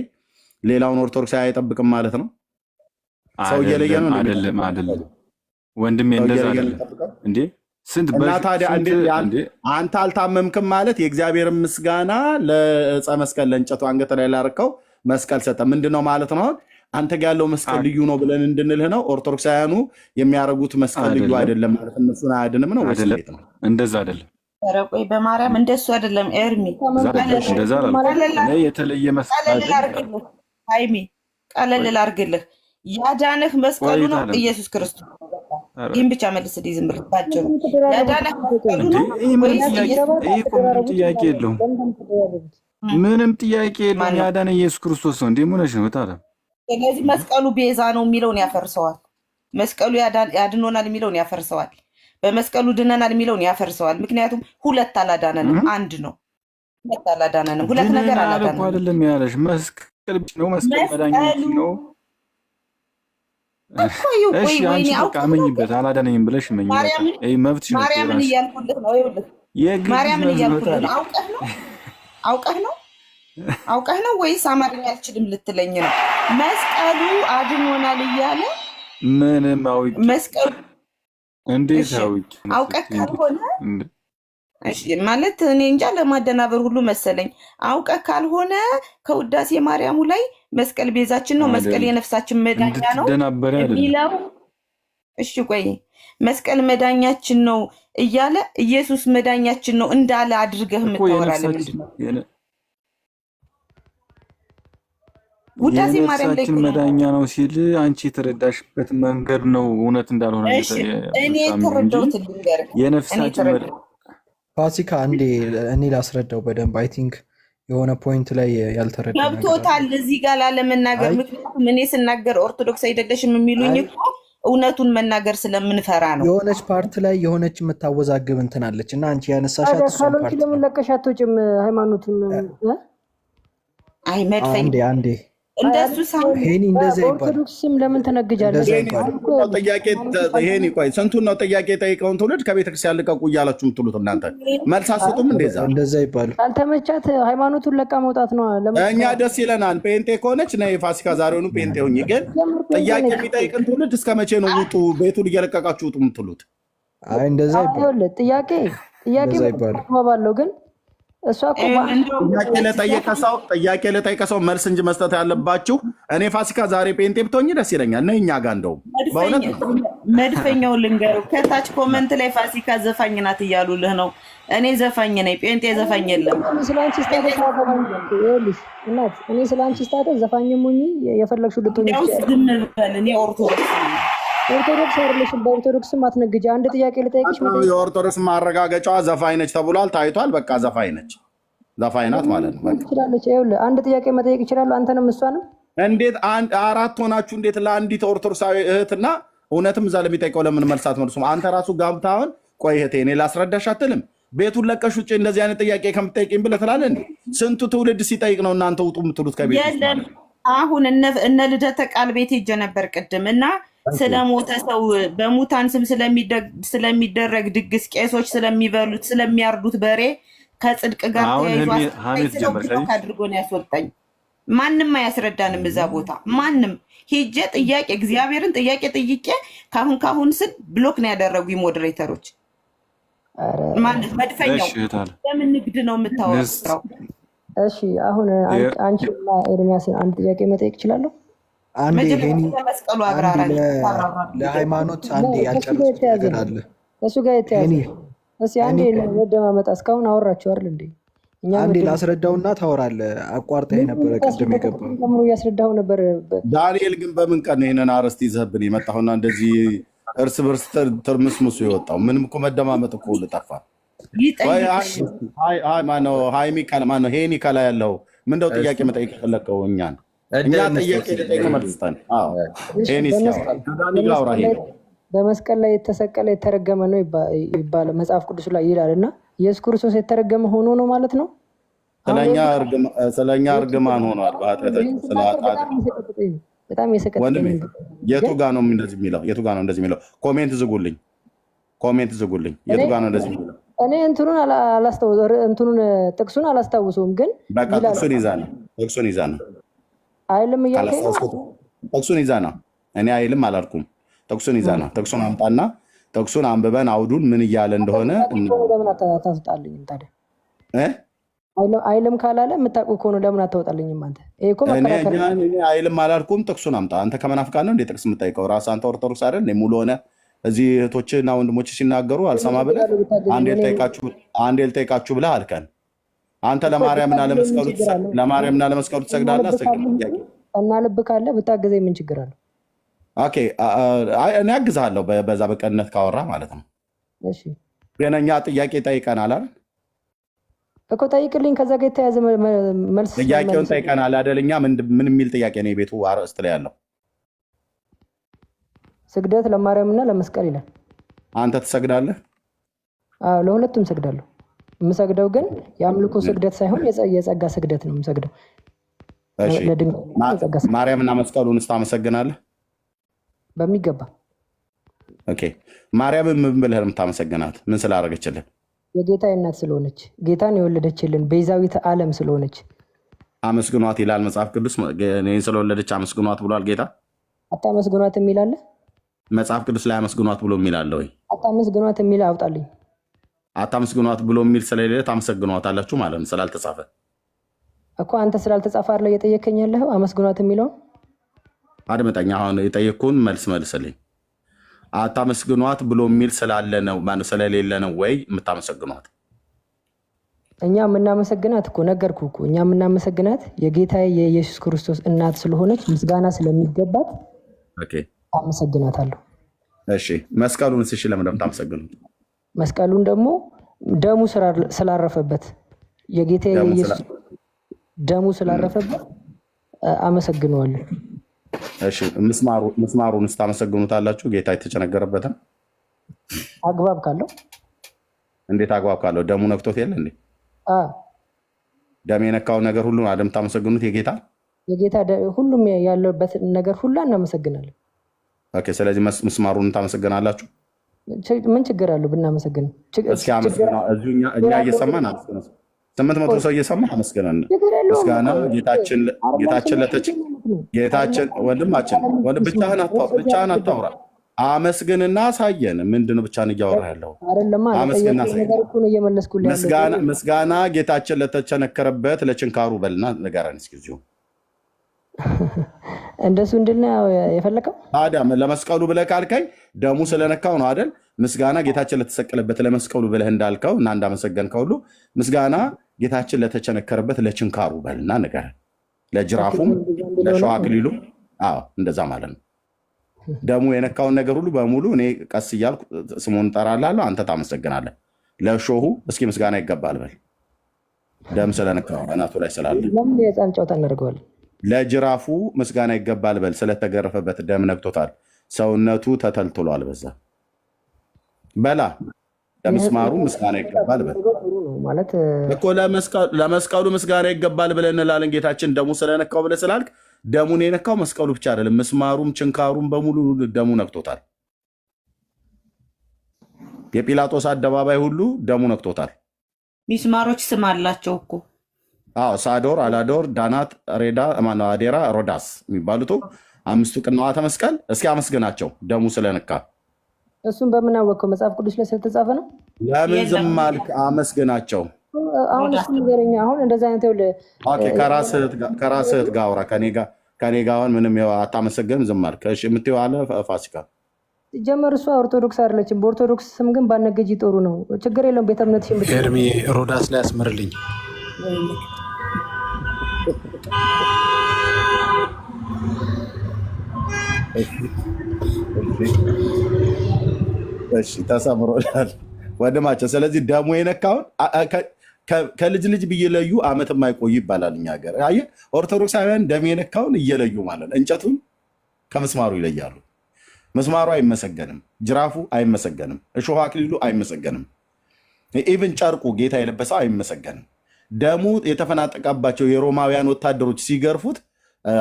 ሌላውን ኦርቶዶክሳዊ አይጠብቅም ማለት ነው። ሰው እየለየ ነው አይደለም ወንድሜ፣ እንደዛ አይደለም እንዴ? ስንት እና ታዲያ አንተ አልታመምክም ማለት የእግዚአብሔር ምስጋና ለዕፀ መስቀል ለእንጨቱ አንገት ላይ ላርከው መስቀል ሰጠ ምንድነው ማለት ነው? አንተ ጋር ያለው መስቀል ልዩ ነው ብለን እንድንልህ ነው። ኦርቶዶክሳውያኑ የሚያረጉት መስቀል ልዩ አይደለም ማለት እነሱን አያድንም ነው ወይስ እንዴት ነው? እንደዛ አይደለም። ኧረ ቆይ በማርያም እንደሱ አይደለም። ኤርሚ የተለየ መስቀል ሃይሚ ቀለል ላድርግልህ። ያዳነህ መስቀሉ ነው ኢየሱስ ክርስቶስ። ይህን ብቻ መልስልኝ ዝም ብለህ ባጭሩ። ያዳነህ መስቀሉ ነው ወይስ ጥያቄ የለውም? ምንም ጥያቄ የለውም። ያዳነ ኢየሱስ ክርስቶስ ነው። እንዴ ምን ነው ታዲያ? ስለዚህ መስቀሉ ቤዛ ነው የሚለውን ያፈርሰዋል። መስቀሉ ያድኖናል የሚለውን ያፈርሰዋል። በመስቀሉ ድነናል የሚለውን ያፈርሰዋል። ምክንያቱም ሁለት አላዳነንም፣ አንድ ነው። ሁለት አላዳነንም፣ ሁለት ነገር አላዳነንም። አይደለም ያለሽ መስቀል ነው። መስቀል መዳኛችን ነው። እሺ አንቺ በቃ አመኝበት። አላዳነኝም ብለሽ መኝ መብትሽ ነው። ማርያምን እያልኩልህ ነው። ይኸውልህ ማርያምን እያልኩልህ ነው። አውቀህ ነው ወይስ አማርኛ አልችልም ልትለኝ ነው? መስቀሉ አድኖናል እያለ ምንም አውቂ መስቀሉ እንዴት አውቂ አውቀህ ካልሆነ ማለት እኔ እንጃ ለማደናበር ሁሉ መሰለኝ። አውቀህ ካልሆነ ከውዳሴ ማርያሙ ላይ መስቀል ቤዛችን ነው፣ መስቀል የነፍሳችን መዳኛ ነው የሚለው። እሺ ቆይ መስቀል መዳኛችን ነው እያለ ኢየሱስ መዳኛችን ነው እንዳለ አድርገህ የምታወራለህ ምንድን ነው? ውዳሴ ማርያም ላይ መዳኛ ነው ሲል አንቺ የተረዳሽበት መንገድ ነው እውነት እንዳልሆነ እኔ የተረዳሁት ልንገርህ። የነፍሳችን ፋሲካ አንዴ እኔ ላስረዳው በደንብ። አይ ቲንክ የሆነ ፖይንት ላይ ያልተረዳ ገብቶታል እዚህ ጋር ላለመናገር። ምክንያቱም እኔ ስናገር ኦርቶዶክስ አይደለሽም የሚሉኝ እኮ እውነቱን መናገር ስለምንፈራ ነው። የሆነች ፓርት ላይ የሆነች የምታወዛግብ እንትን አለች እና አንቺ ያነሳሻት እሱን ፓርት ለምን ለቀሽ አትወጪም? ሃይማኖቱን አይ መድፈኝ አንዴ እንደሱ ሳይሆን ሄኒ እንደዛ ይባል። በኦርቶዶክስም ለምን ተነግጃለህ? ጥያቄ ይሄን ይቆይ፣ ስንቱን ነው ጥያቄ ጠይቀውን ትውልድ ከቤተክርስቲያን ልቀቁ እያላችሁ የምትሉት እናንተ? መልስ አትሰጡም? እንደዛ ይባል። ካልተመቻት ሃይማኖቱን ለቃ መውጣት ነው። እኛ ደስ ይለናል። ፔንቴ ከሆነች ነይ ፋሲካ ዛሬውኑ ፔንቴ ሁኚ። ግን ጥያቄ የሚጠይቅን ትውልድ እስከ መቼ ነው ውጡ ቤቱን እየለቀቃችሁ ውጡ የምትሉት? አይ እንደዛ ይባል። ጥያቄ ባለው ግን እሷ ጥያቄ ለጠየቀ ሰው መልስ እንጂ መስጠት ያለባችሁ። እኔ ፋሲካ ዛሬ ፔንቴ ብትሆኝ ደስ ይለኛል። ነይ እኛ ጋር እንደውም በእውነት መድፈኛው ልንገሩ። ከታች ኮመንት ላይ ፋሲካ ዘፋኝ ናት እያሉልህ ነው። እኔ ዘፋኝ ነኝ፣ ጴንጤ ዘፋኝ የለም። ስለአንቺ ስታተስ ዘፋኝም ሁኚ የፈለግሽው ልትሆኚ ዝም በል። እኔ ኦርቶዶክስ አይደለሽም። በኦርቶዶክስም አትነግጂ። አንድ ጥያቄ ልጠይቅሽ። የኦርቶዶክስ ማረጋገጫዋ ዘፋኝ ነች ተብሏል፣ ታይቷል። በቃ ዘፋኝ ነች፣ ዘፋኝ ናት ማለት ነው። ትችላለች። ይኸውልህ አንድ ጥያቄ መጠየቅ ይችላሉ፣ አንተንም እሷንም። እንዴት አራት ሆናችሁ እንዴት ለአንዲት ኦርቶዶክሳዊ እህትና እውነትም እዛ ለሚጠይቀው ለምን መልሳት መልሱም? አንተ ራሱ ጋብታውን ቆይ እህቴ እኔ ላስረዳሽ አትልም? ቤቱን ለቀሽ ውጭ እንደዚህ አይነት ጥያቄ ከምትጠይቂኝ ብለህ ትላለህ እንዴ? ስንቱ ትውልድ ሲጠይቅ ነው እናንተ ውጡ የምትሉት ከቤት? የለም አሁን እነ ልደተ ቃል ቤት ሄጄ ነበር ቅድም እና ስለሞተ ሰው በሙታን ስም ስለሚደረግ ድግስ ቄሶች ስለሚበሉት ስለሚያርዱት በሬ ከጽድቅ ጋር ተያይዞ አድርጎ ነው ያስወጣኝ። ማንም አያስረዳንም እዛ ቦታ ማንም። ሄጄ ጥያቄ እግዚአብሔርን ጥያቄ ጠይቄ ካሁን ስል ብሎክ ነው ያደረጉኝ ሞዴሬተሮች። ማለት መድፈኛው ለምን ንግድ ነው የምታወራው? እሺ አሁን አንቺና ኤርሚያስን አንድ ጥያቄ መጠየቅ እችላለሁ? መስቀሉ አብራራ ለሃይማኖት አንዴ ያልጨረስኩት ነገር አለ እሱ ጋር የተያዘ እስኪ አንዴ ለመደማመጥ እስካሁን አወራችሁ አይደል እንዴ? አንዴ ላስረዳውና ታወራለህ። አቋርጠህ ነበረ ቅድም የገባው ለምኑ እያስረዳው ነበር። ዳንኤል ግን በምን ቀን ይሄንን አረስት ይዘህብን የመጣሁና እንደዚህ እርስ በርስ ትርምስምሱ የወጣው? ምንም እኮ መደማመጥ እኮ ሁሉ ጠፋ። ማነው ሀይሚ ማነው ሄኒ ከላይ ያለው ምንደው ጥያቄ መጠየቅ የፈለከው? እኛን እኛ ጥያቄ ጠይቀ መልስተን በመስቀል ላይ የተሰቀለ የተረገመ ነው ይባላል መጽሐፍ ቅዱስ ላይ ይላል። እና ኢየሱስ ክርስቶስ የተረገመ ሆኖ ነው ማለት ነው? ስለኛ እርግማን ሆኗል። በጣም የሰቀጠኝ የቱ ጋ ነው እንደዚህ የሚለው? የቱ ጋ ነው እንደዚህ የሚለው? ኮሜንት ዝጉልኝ፣ ኮሜንት ዝጉልኝ። የቱ ጋ ነው እንደዚህ የሚለው? እኔ እንትኑን ጥቅሱን አላስታውሰውም፣ ግን በቃ ጥቅሱን ይዛ ነው፣ ጥቅሱን ይዛ ነው አይልም እያልከኝ ጥቅሱን ይዛ ነው። እኔ አይልም አላልኩም። ጥቅሱን ይዛ ነው። ጥቅሱን አምጣና ጥቅሱን አንብበን አውዱን ምን እያለ እንደሆነ ለምን አታወጣልኝም ታዲያ? አይልም ካላለ የምታውቁ ከሆነ ለምን አታወጣልኝም አንተ? ይሄ እኮ አይልም አላልኩም። ጥቅሱን አምጣ። አንተ ከመናፍቃን ነው እንዴ ጥቅስ የምጠይቀው? ራስህ አንተ ኦርቶዶክስ አይደል ሙሉ ሆነ እዚህ እህቶችና ወንድሞች ሲናገሩ አልሰማ ብለህ አንዴ ልጠይቃችሁ ብለህ አልከን። አንተ ለማርያምና ለመስቀሉ ትሰግዳለህ? እና ልብ ካለ ብታገዘኝ ምን ችግር አለው? ኦኬ እኔ አግዝሃለሁ በዛ በቀንነት ካወራ ማለት ነው። እሺ ግን እኛ ጥያቄ ጠይቀናል አይደል እኮ ጠይቅልኝ። ከዛ ጋር የተያዘ መልስ ጥያቄውን ጠይቀናል አይደል? እኛ ምን የሚል ጥያቄ ነው የቤቱ አርዕስት ላይ ያለው? ስግደት ለማርያምና ለመስቀል ይላል። አንተ ትሰግዳለህ? አዎ ለሁለቱም ሰግዳለሁ። የምሰግደው ግን የአምልኮ ስግደት ሳይሆን የጸጋ ስግደት ነው የምሰግደው። ማርያምና መስቀሉን ታመሰግናለህ? በሚገባ። ኦኬ ማርያምን ምን ብለህ የምታመሰግናት? ምን ስላደረገችልን? የጌታ እናት ስለሆነች፣ ጌታን የወለደችልን ቤዛዊት ዓለም ስለሆነች አመስግኗት ይላል መጽሐፍ ቅዱስ። እኔን ስለወለደች አመስግኗት ብሏል ጌታ። አታመስግኗት የሚል አለ መጽሐፍ ቅዱስ ላይ? አመስግኗት ብሎ የሚል አለ ወይ? አታመስግኗት የሚል አውጣልኝ። አታመስግኗት ብሎ የሚል ስለሌለ ታመሰግኗት አላችሁ ማለት ነው፣ ስላልተጻፈ እኮ። አንተ ስላልተጻፈ አይደለ እየጠየከኝ ያለኸው? አመስግኗት የሚለውን አድመጠኛ። አሁን የጠየቅኩህን መልስ መልስልኝ። አታመስግኗት ብሎ የሚል ስላለ ነው ማነው ስለሌለ ነው ወይ የምታመሰግኗት? እኛ የምናመሰግናት እኮ ነገርኩህ እኮ። እኛ የምናመሰግናት የጌታ የኢየሱስ ክርስቶስ እናት ስለሆነች ምስጋና ስለሚገባት አመሰግናታለሁ። እሺ መስቀሉን እሺ ለምን እንደምታመሰግኑት? መስቀሉን ደግሞ ደሙ ስላረፈበት የጌታ የኢየሱስ ደሙ ስላረፈበት አመሰግነዋለሁ። እሺ ምስማሩን ታመሰግኑታላችሁ? ጌታ የተጨነገረበትን አግባብ ካለው። እንዴት አግባብ ካለው? ደሙ ነክቶት የለ እንዴ? ደም የነካውን ነገር ሁሉ አይደል የምታመሰግኑት የጌታ ሁሉም ያለበት ነገር ሁሉ እናመሰግናለን። ኦኬ። ስለዚህ ምስማሩን ታመሰግናላችሁ። ምን ችግር አለው ብናመሰግን? እስኪ አመስግነው። እኛ እየሰማን አመስግነው። 800 ሰው እየሰማ አመስግነን። ምስጋና ጌታችን ወንድማችን ብቻህን አታውራ። አመስግንና አሳየን። ምንድነው ብቻህን እያወራ ያለው? አመስግንና አሳየን። ምስጋና ጌታችን ለተቸነከረበት ለችንካሩ በልና ንገረን እስኪ እዚሁ። እንደሱ እንድና የፈለከው ታዲያ ለመስቀሉ ብለህ ካልከኝ ደሙ ስለነካው ነው አይደል? ምስጋና ጌታችን ለተሰቀለበት ለመስቀሉ ብለህ እንዳልከው እና እንዳመሰገንከው ሁሉ ምስጋና ጌታችን ለተቸነከረበት ለችንካሩ በልና ንገረን። ለጅራፉም ለሸዋ አክሊሉ እንደዛ ማለት ነው። ደሙ የነካውን ነገር ሁሉ በሙሉ እኔ ቀስ እያልኩ ስሙን እጠራላለሁ፣ አንተ ታመሰግናለህ። ለሾሁ እስኪ ምስጋና ይገባል በል። ደም ስለነካው እናቱ ላይ ስላለ ለምን የህፃን ጨዋታ እናደርገዋለን? ለጅራፉ ምስጋና ይገባል በል። ስለተገረፈበት ደም ነክቶታል፣ ሰውነቱ ተተልትሏል። በዛ በላ ለምስማሩ ምስጋና ይገባል በል እኮ። ለመስቀሉ ምስጋና ይገባል ብለን እንላለን። ጌታችን ደሙ ስለነካው ብለህ ስላልክ ደሙን የነካው መስቀሉ ብቻ አይደለም፣ ምስማሩም ችንካሩም በሙሉ ደሙ ነክቶታል። የጲላጦስ አደባባይ ሁሉ ደሙ ነክቶታል። ሚስማሮች ስም አላቸው እኮ። ሳዶር፣ አላዶር፣ ዳናት፣ ሬዳ፣ አዴራ፣ ሮዳስ የሚባሉት 5ቱ ቅንዋተ መስቀል። እስኪ አመስግናቸው ደሙ ስለነካ። እሱም በምን አወቀው? መጽሐፍ ቅዱስ ላይ ስለተጻፈ ነው። ለምን ዝም አልክ? አመስግናቸው። አሁን እሱ ነገረኛ። አሁን እንደዛ አይነት ከራስህ ጋር አውራ። ከኔ ጋር አሁን ምንም አታመሰግንም፣ ዝም አልክ። እሺ የምትይው አለ ፋሲካ ጀመር። እሷ ኦርቶዶክስ አይደለችም። በኦርቶዶክስ ስም ግን ባነገጂ ጥሩ ነው። ችግር የለውም። ቤተ እምነት ኤርሚ ሮዳስ ላይ አስምርልኝ። እሺ ተሰምሮላል ወንድማቸው። ስለዚህ ደሙ የነካውን ከልጅ ልጅ ብየለዩ ዓመት የማይቆዩ ይባላል እኛ ሀገር። አየህ ኦርቶዶክሳውያን ደም የነካውን እየለዩ ማለት እንጨቱን ከምስማሩ ይለያሉ። ምስማሩ አይመሰገንም፣ ጅራፉ አይመሰገንም፣ እሾህ አክሊሉ አይመሰገንም፣ ኢቭን ጨርቁ ጌታ የለበሰው አይመሰገንም። ደሙ የተፈናጠቀባቸው የሮማውያን ወታደሮች ሲገርፉት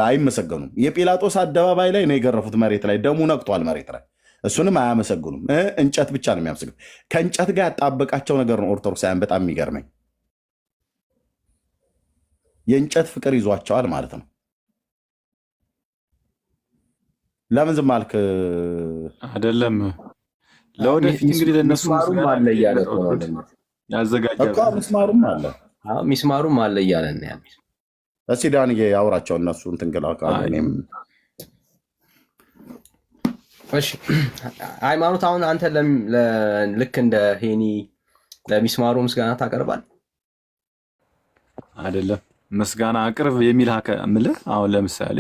አይመሰገኑም። የጲላጦስ አደባባይ ላይ ነው የገረፉት፣ መሬት ላይ ደሙ ነቅቷል መሬት ላይ። እሱንም አያመሰግኑም። እንጨት ብቻ ነው የሚያመሰግኑ። ከእንጨት ጋር ያጣበቃቸው ነገር ነው ኦርቶዶክሳውያን። በጣም የሚገርመኝ የእንጨት ፍቅር ይዟቸዋል ማለት ነው። ለምን ዝም አልክ? አይደለም ለወደፊት እንግዲህ ለነሱ አለ እያለ ያዘጋጃል። ምስማሩም አለ ሚስማሩም አለ እያለን ያለ። እስኪ ዳንዬ ያውራቸው እነሱ እንትን ግላ እሺ ሃይማኖት፣ አሁን አንተ ልክ እንደ ሄኒ ለሚስማሩ ምስጋና ታቀርባል? አይደለም ምስጋና አቅርብ የሚል ምልህ። አሁን ለምሳሌ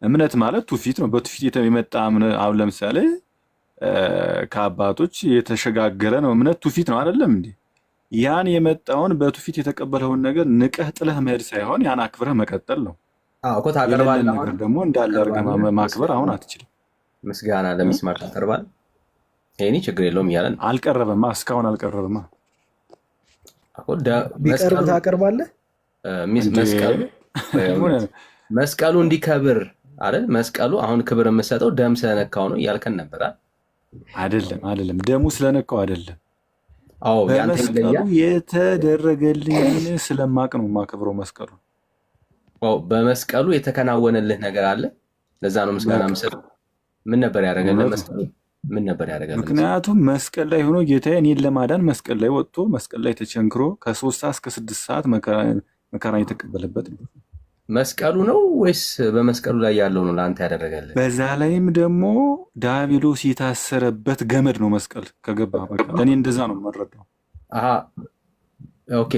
እምነት ማለት ትውፊት ነው። በትውፊት የመጣ አሁን ለምሳሌ ከአባቶች የተሸጋገረ ነው እምነት፣ ትውፊት ነው አይደለም እንዴ? ያን የመጣውን በትውፊት የተቀበለውን ነገር ንቀህ ጥለህ መሄድ ሳይሆን ያን አክብረህ መቀጠል ነው እኮ። ታቀርባለህ ነገር ደግሞ እንዳለ አድርገህ ማክበር አሁን አትችልም። ምስጋና ለሚስማር ታቀርባል? ይሄኔ ችግር የለውም እያለን አልቀረበማ፣ እስካሁን አልቀረበማ። ቢቀርብ ታቀርባለህ። መስቀሉ እንዲከብር አይደል? መስቀሉ አሁን ክብር የምሰጠው ደም ስለነካው ነው እያልከን ነበር አይደለም? አይደለም ደሙ ስለነካው አይደለም። በመስቀሉ የተደረገልኝ ስለማቅ ነው የማከብረው መስቀሉ። በመስቀሉ የተከናወነልህ ነገር አለ፣ ለዛ ነው ምስጋና የምሰጠው። ምን ነበር ያደረገልን መስቀሉ? ምን ነበር ያደረገልን? ምክንያቱም መስቀል ላይ ሆኖ ጌታዬ እኔን ለማዳን መስቀል ላይ ወጥቶ መስቀል ላይ ተቸንክሮ ከ3 ሰዓት እስከ 6 ሰዓት መከራን የተቀበለበት ነው። መስቀሉ ነው ወይስ በመስቀሉ ላይ ያለው ነው ለአንተ ያደረገልን? በዛ ላይም ደግሞ ዲያብሎስ የታሰረበት ገመድ ነው መስቀል። ከገባ በቃ እኔ እንደዛ ነው የምረዳው። ኦኬ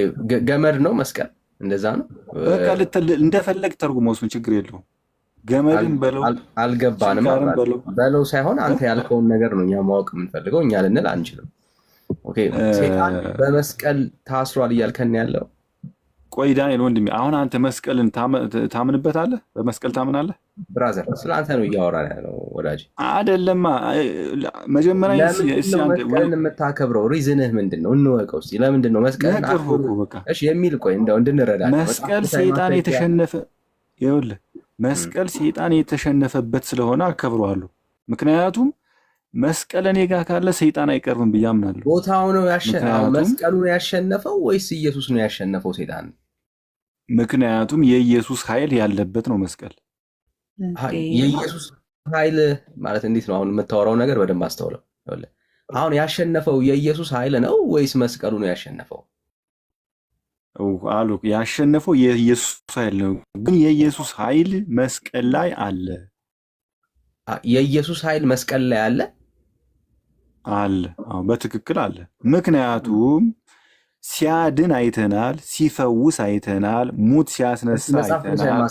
ገመድ ነው መስቀል፣ እንደዛ ነው በቃ እንደፈለግ ተርጉመው፣ እሱን ችግር የለውም። ገመድን በለው አልገባንም በለው ሳይሆን አንተ ያልከውን ነገር ነው እኛ ማወቅ የምንፈልገው፣ እኛ ልንል አንችልም። ሴጣን በመስቀል ታስሯል እያልከን ያለው ቆይ ዳንኤል ወንድሜ፣ አሁን አንተ መስቀልን ታምንበታለህ? በመስቀል ታምናለህ? ብራዘር ስለ አንተ ነው እያወራን ያለው ወዳጅ። አይደለማ። መጀመሪያ መስቀልን የምታከብረው ሪዝንህ ምንድን ነው? እንወቀው እስኪ። ለምንድን ነው መስቀልን የሚል ቆይ እንደው እንድንረዳ። መስቀል ሰይጣን የተሸነፈ ይኸውልህ፣ መስቀል ሰይጣን የተሸነፈበት ስለሆነ አከብረዋለሁ። ምክንያቱም መስቀል እኔ ጋር ካለ ሰይጣን አይቀርብም ብዬ አምናለሁ። ቦታው ነው መስቀሉ ነው ያሸነፈው ወይስ ኢየሱስ ነው ያሸነፈው ሰይጣን? ምክንያቱም የኢየሱስ ኃይል ያለበት ነው መስቀል። የኢየሱስ ኃይል ማለት እንዴት ነው? አሁን የምታወራው ነገር በደንብ አስተውለው። አሁን ያሸነፈው የኢየሱስ ኃይል ነው ወይስ መስቀሉ ነው ያሸነፈው? አሉ ያሸነፈው የኢየሱስ ኃይል ነው፣ ግን የኢየሱስ ኃይል መስቀል ላይ አለ። የኢየሱስ ኃይል መስቀል ላይ አለ አለ። አዎ በትክክል አለ። ምክንያቱም ሲያድን አይተናል፣ ሲፈውስ አይተናል፣ ሙት ሲያስነሳ አይተናል፣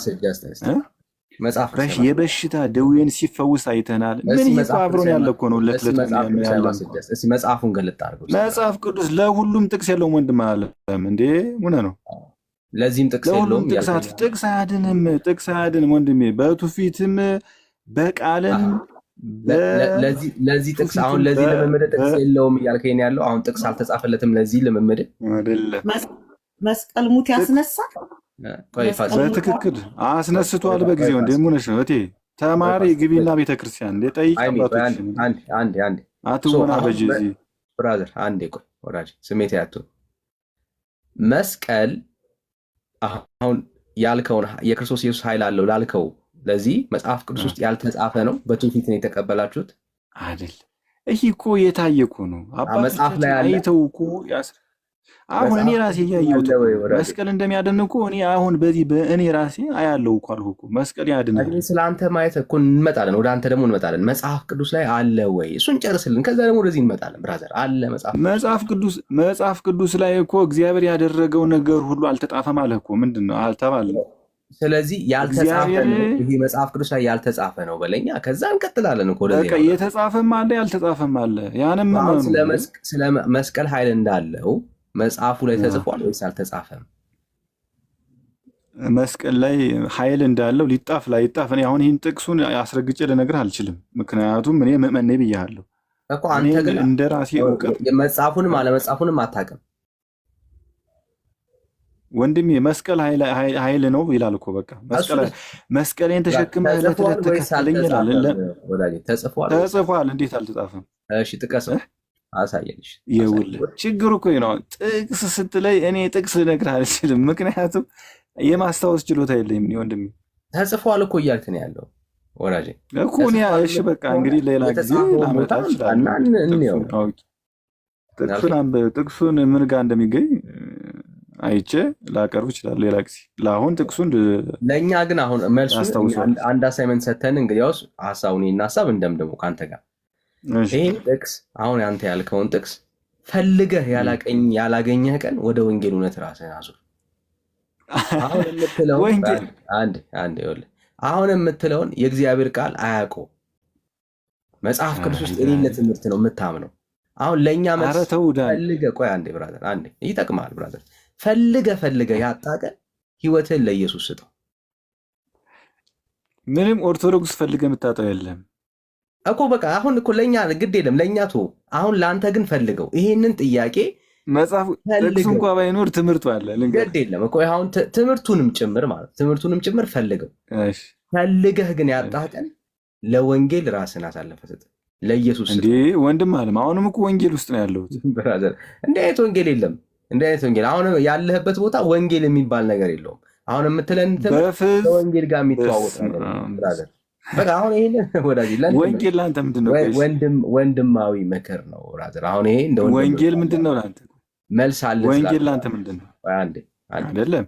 የበሽታ ደዌን ሲፈውስ አይተናል። ምን ይሄ አብሮን ያለ እኮ ነው። መጽሐፉን ገለጥ አድርገው። መጽሐፍ ቅዱስ ለሁሉም ጥቅስ የለውም ወንድም አለም እንዴ? ምን ነው ለዚህም ጥቅስ የለውም። ጥቅስ አያድንም፣ ጥቅስ አያድንም ወንድሜ። በትውፊትም በቃልም ለዚህ ጥቅስ አሁን ለዚህ ልምምድ ጥቅስ የለውም እያልከኝ ያለው አሁን ጥቅስ አልተጻፈለትም ለዚህ ልምምድ አይደለም። መስቀል ሙት ያስነሳል። በትክክል አስነስቷል። በጊዜው እንደሙነሽ ነው እቴ ተማሪ ግቢና ቤተክርስቲያን እንደ ጠይቀባቶች አንዴ አትሆና በጂዚ ብራዘር አንዴ ቆይ ወራጅ ስሜት ያቱ መስቀል አሁን ያልከውን የክርስቶስ ኢየሱስ ኃይል አለው ላልከው ለዚህ መጽሐፍ ቅዱስ ውስጥ ያልተጻፈ ነው። በትውፊት ነው የተቀበላችሁት አይደል? ይሄ እኮ የታየ እኮ ነው። መጽሐፍ ላይ አይተው እኮ አሁን እኔ ራሴ እያየሁት መስቀል እንደሚያድን እኮ እኔ አሁን በዚህ በእኔ ራሴ አያለው እኮ አልኩ እኮ መስቀል ያድናል። ስለአንተ ማየት እኮ እንመጣለን፣ ወደ አንተ ደግሞ እንመጣለን። መጽሐፍ ቅዱስ ላይ አለ ወይ? እሱን ጨርስልን፣ ከዛ ደግሞ ወደዚህ እንመጣለን። ብራዘር አለ መጽሐፍ ቅዱስ ላይ እኮ እግዚአብሔር ያደረገው ነገር ሁሉ አልተጣፈም አለ እኮ። ምንድን ነው አልተባለም? ስለዚህ ያልተጻፈ ነው ይሄ መጽሐፍ ቅዱስ ላይ ያልተጻፈ ነው በለኛ። ከዛ እንቀጥላለን እኮ ወደዚህ። በቃ የተጻፈም አለ ያልተጻፈም አለ። ያንም ስለ መስቀል ኃይል እንዳለው መጽሐፉ ላይ ተጽፏል ወይስ አልተጻፈም? መስቀል ላይ ኃይል እንዳለው ሊጣፍ ላይጣፍ እኔ አሁን ይህን ጥቅሱን አስረግጬ ልነግርህ አልችልም። ምክንያቱም እኔ ምእመን ነኝ ብያለሁ እኮ። አንተ ግን እንደ ራሴ እውቀት መጽሐፉንም አለመጽሐፉንም አታውቅም ወንድሜ። መስቀል ኃይል ነው ይላል እኮ። በቃ መስቀሌን ተሸክመህ ዕለት ዕለት ተከተለኝ ይላል። ተጽፏል። እንዴት አልተጻፈም? እሺ ጥቀሰው አሳየንሽ። ይኸውልህ ችግሩ እኮ ነው። ጥቅስ ስትለይ እኔ ጥቅስ ልነግርህ አልችልም፣ ምክንያቱም የማስታወስ ችሎታ የለኝም ወንድሜ። ተጽፏል እኮ እያልክ ነው ያለው ወዳጄ እኮ። እሺ በቃ እንግዲህ ሌላ ጊዜ ላመጣ እችላለሁ። ጥቅሱን ምን ጋር እንደሚገኝ አይቼ ላቀርብ ይችላል ሌላ ጊዜ። ለአሁን ጥቅሱን ለእኛ ግን አሁን መልሱ አንድ አሳይመንት ሰተን እንግዲያውስ ሀሳቡን ሀሳብ እንደምደሞ ከአንተ ጋር ይህን ጥቅስ አሁን አንተ ያልከውን ጥቅስ ፈልገህ ያላገኘህ ቀን ወደ ወንጌል እውነት ራስህን አዙር። አሁን የምትለውን አሁን የምትለውን የእግዚአብሔር ቃል አያውቀውም። መጽሐፍ ቅዱስ ውስጥ የሌለ ትምህርት ነው የምታምነው። አሁን ለእኛ ፈልገህ ቆይ አንዴ ብራዘር፣ አንዴ ይጠቅማል ብራዘር። ፈልገህ ያጣ ቀን ህይወትህን ለኢየሱስ ስጠው። ምንም ኦርቶዶክስ ፈልገህ የምታጣው የለም እኮ። በቃ አሁን እኮ ለእኛ ግድ የለም ለእኛ ቶ አሁን ለአንተ ግን ፈልገው ይሄንን ጥያቄ መጽሐፍ ጥቅሱ እንኳ ባይኖር ትምህርቱ አለ። ግድ የለም እኮ አሁን ትምህርቱንም ጭምር ፈልገው። ፈልገህ ግን ያጣህ ቀን ለወንጌል ራስን አሳልፈህ ስጥ፣ ለኢየሱስ እንዴ ወንድም አለም። አሁንም እኮ ወንጌል ውስጥ ነው ያለሁት ብራዘር። እንዲህ አይነት ወንጌል የለም። እንዲህ አይነት ወንጌል አሁን ያለህበት ቦታ ወንጌል የሚባል ነገር የለውም። አሁን የምትለን ከወንጌል ጋር የሚተዋወቅ ብራዘር። በቃ አሁን ይሄንን ወዳጅ ወንጌል ለአንተ ምንድን ነው? ወንድማዊ ምክር ነው ብራዘር። አሁን ይሄ እንደ ወንጌል ምንድን ነው ለአንተ? መልስ አለ። ወንጌል ለአንተ ምንድን ነው? አንዴ አይደለም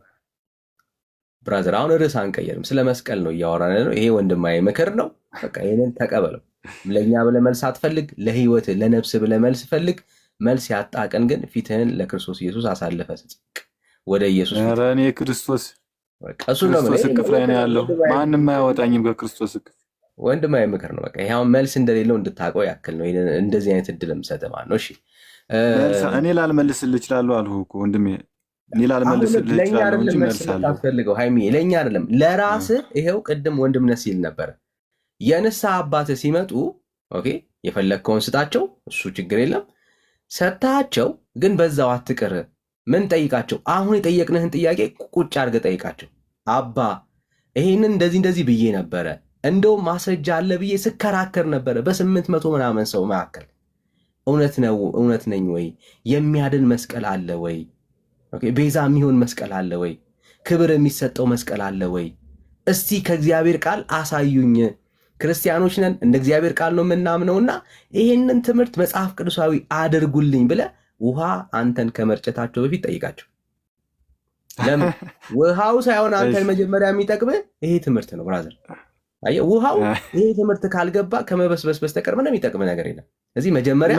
ብራዘር፣ አሁን ርዕስ አንቀየርም። ስለ መስቀል ነው እያወራን ነው። ይሄ ወንድማዊ ምክር ነው። በቃ ይሄንን ተቀበለው። ለእኛ ብለህ መልስ አትፈልግ፣ ለህይወት ለነፍስ ብለህ መልስ ፈልግ። መልስ ያጣ ቀን ግን ፊትህን ለክርስቶስ ኢየሱስ አሳልፈህ ስጥ። ወደ ኢየሱስ እኔ ክርስቶስ እቅፍ ላይ ነው ያለው። ማንም አያወጣኝም ከክርስቶስ እቅፍ። ወንድማዊ ምክር ነው። በቃ ይሄው መልስ እንደሌለው እንድታውቀው ያክል ነው። እንደዚህ አይነት እድል የምሰጥህ ማለት ነው። እሺ እኔ ላልመልስልህ እችላለሁ አልኩህ እኮ ወንድሜ። ሌላ ልመልስልህ ለእኛ እችላለሁ አይደለም እንጂ መልስ መልሳለሁ። የምታስፈልገው ሃይሚ፣ ለእኛ አይደለም ለራስህ። ይሄው ቅድም ወንድምነት ሲል ነበረ የንስሐ አባትህ ሲመጡ ኦኬ የፈለግከውን ስጣቸው፣ እሱ ችግር የለም ሰጥታቸው፣ ግን በዛው አትቅር። ምን ጠይቃቸው? አሁን የጠየቅንህን ጥያቄ ቁጭ አድርገህ ጠይቃቸው። አባ ይሄንን እንደዚህ ብዬ ነበረ፣ እንደውም ማስረጃ አለ ብዬ ስከራከር ነበረ በ800 ምናምን ሰው መካከል። እውነት ነኝ ወይ? የሚያድን መስቀል አለ ወይ? ቤዛ የሚሆን መስቀል አለ ወይ? ክብር የሚሰጠው መስቀል አለ ወይ? እስቲ ከእግዚአብሔር ቃል አሳዩኝ። ክርስቲያኖች ነን፣ እንደ እግዚአብሔር ቃል ነው የምናምነውና ይህንን ትምህርት መጽሐፍ ቅዱሳዊ አድርጉልኝ ብለህ ውሃ አንተን ከመርጨታቸው በፊት ጠይቃቸው። ለምን ውሃው ሳይሆን አንተን መጀመሪያ የሚጠቅምህ ይሄ ትምህርት ነው ብራዘር። አየህ ውሃው ይሄ ትምህርት ካልገባ ከመበስበስ በስተቀር ምንም የሚጠቅምህ ነገር የለም። እዚህ መጀመሪያ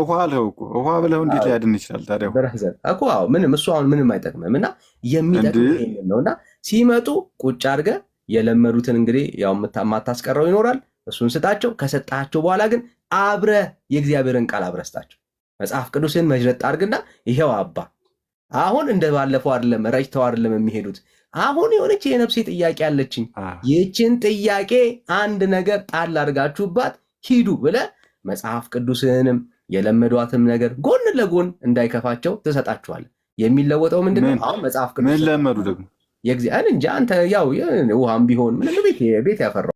ውሃ አለው እኮ ውሃ ብለው እንዴት ሊያድን ይችላል ታዲያ? ብራዘር እኮ ምንም እሱ አሁን ምንም አይጠቅምም እና የሚጠቅምህ ይሄንን ነውና ሲመጡ ቁጭ አድርገህ የለመዱትን እንግዲህ ያው የማታስቀረው ይኖራል፣ እሱን ስጣቸው። ከሰጣቸው በኋላ ግን አብረህ የእግዚአብሔርን ቃል አብረህ ስጣቸው። መጽሐፍ ቅዱስን መዥረጥ አድርግና ይሄው አባ አሁን እንደ ባለፈው አይደለም፣ ረጭተው አይደለም የሚሄዱት። አሁን የሆነች የነፍሴ ጥያቄ አለችኝ፣ ይህችን ጥያቄ አንድ ነገር ጣል አድርጋችሁባት ሂዱ ብለህ መጽሐፍ ቅዱስንም የለመዷትም ነገር ጎን ለጎን እንዳይከፋቸው ትሰጣችኋለህ። የሚለወጠው ምንድነው? አሁን መጽሐፍ ቅዱስ ምን ለመዱ ደግሞ የእግዚአብሔር እንጂ አንተ ያው ውሃም ቢሆን ምንም ቤት ያፈራው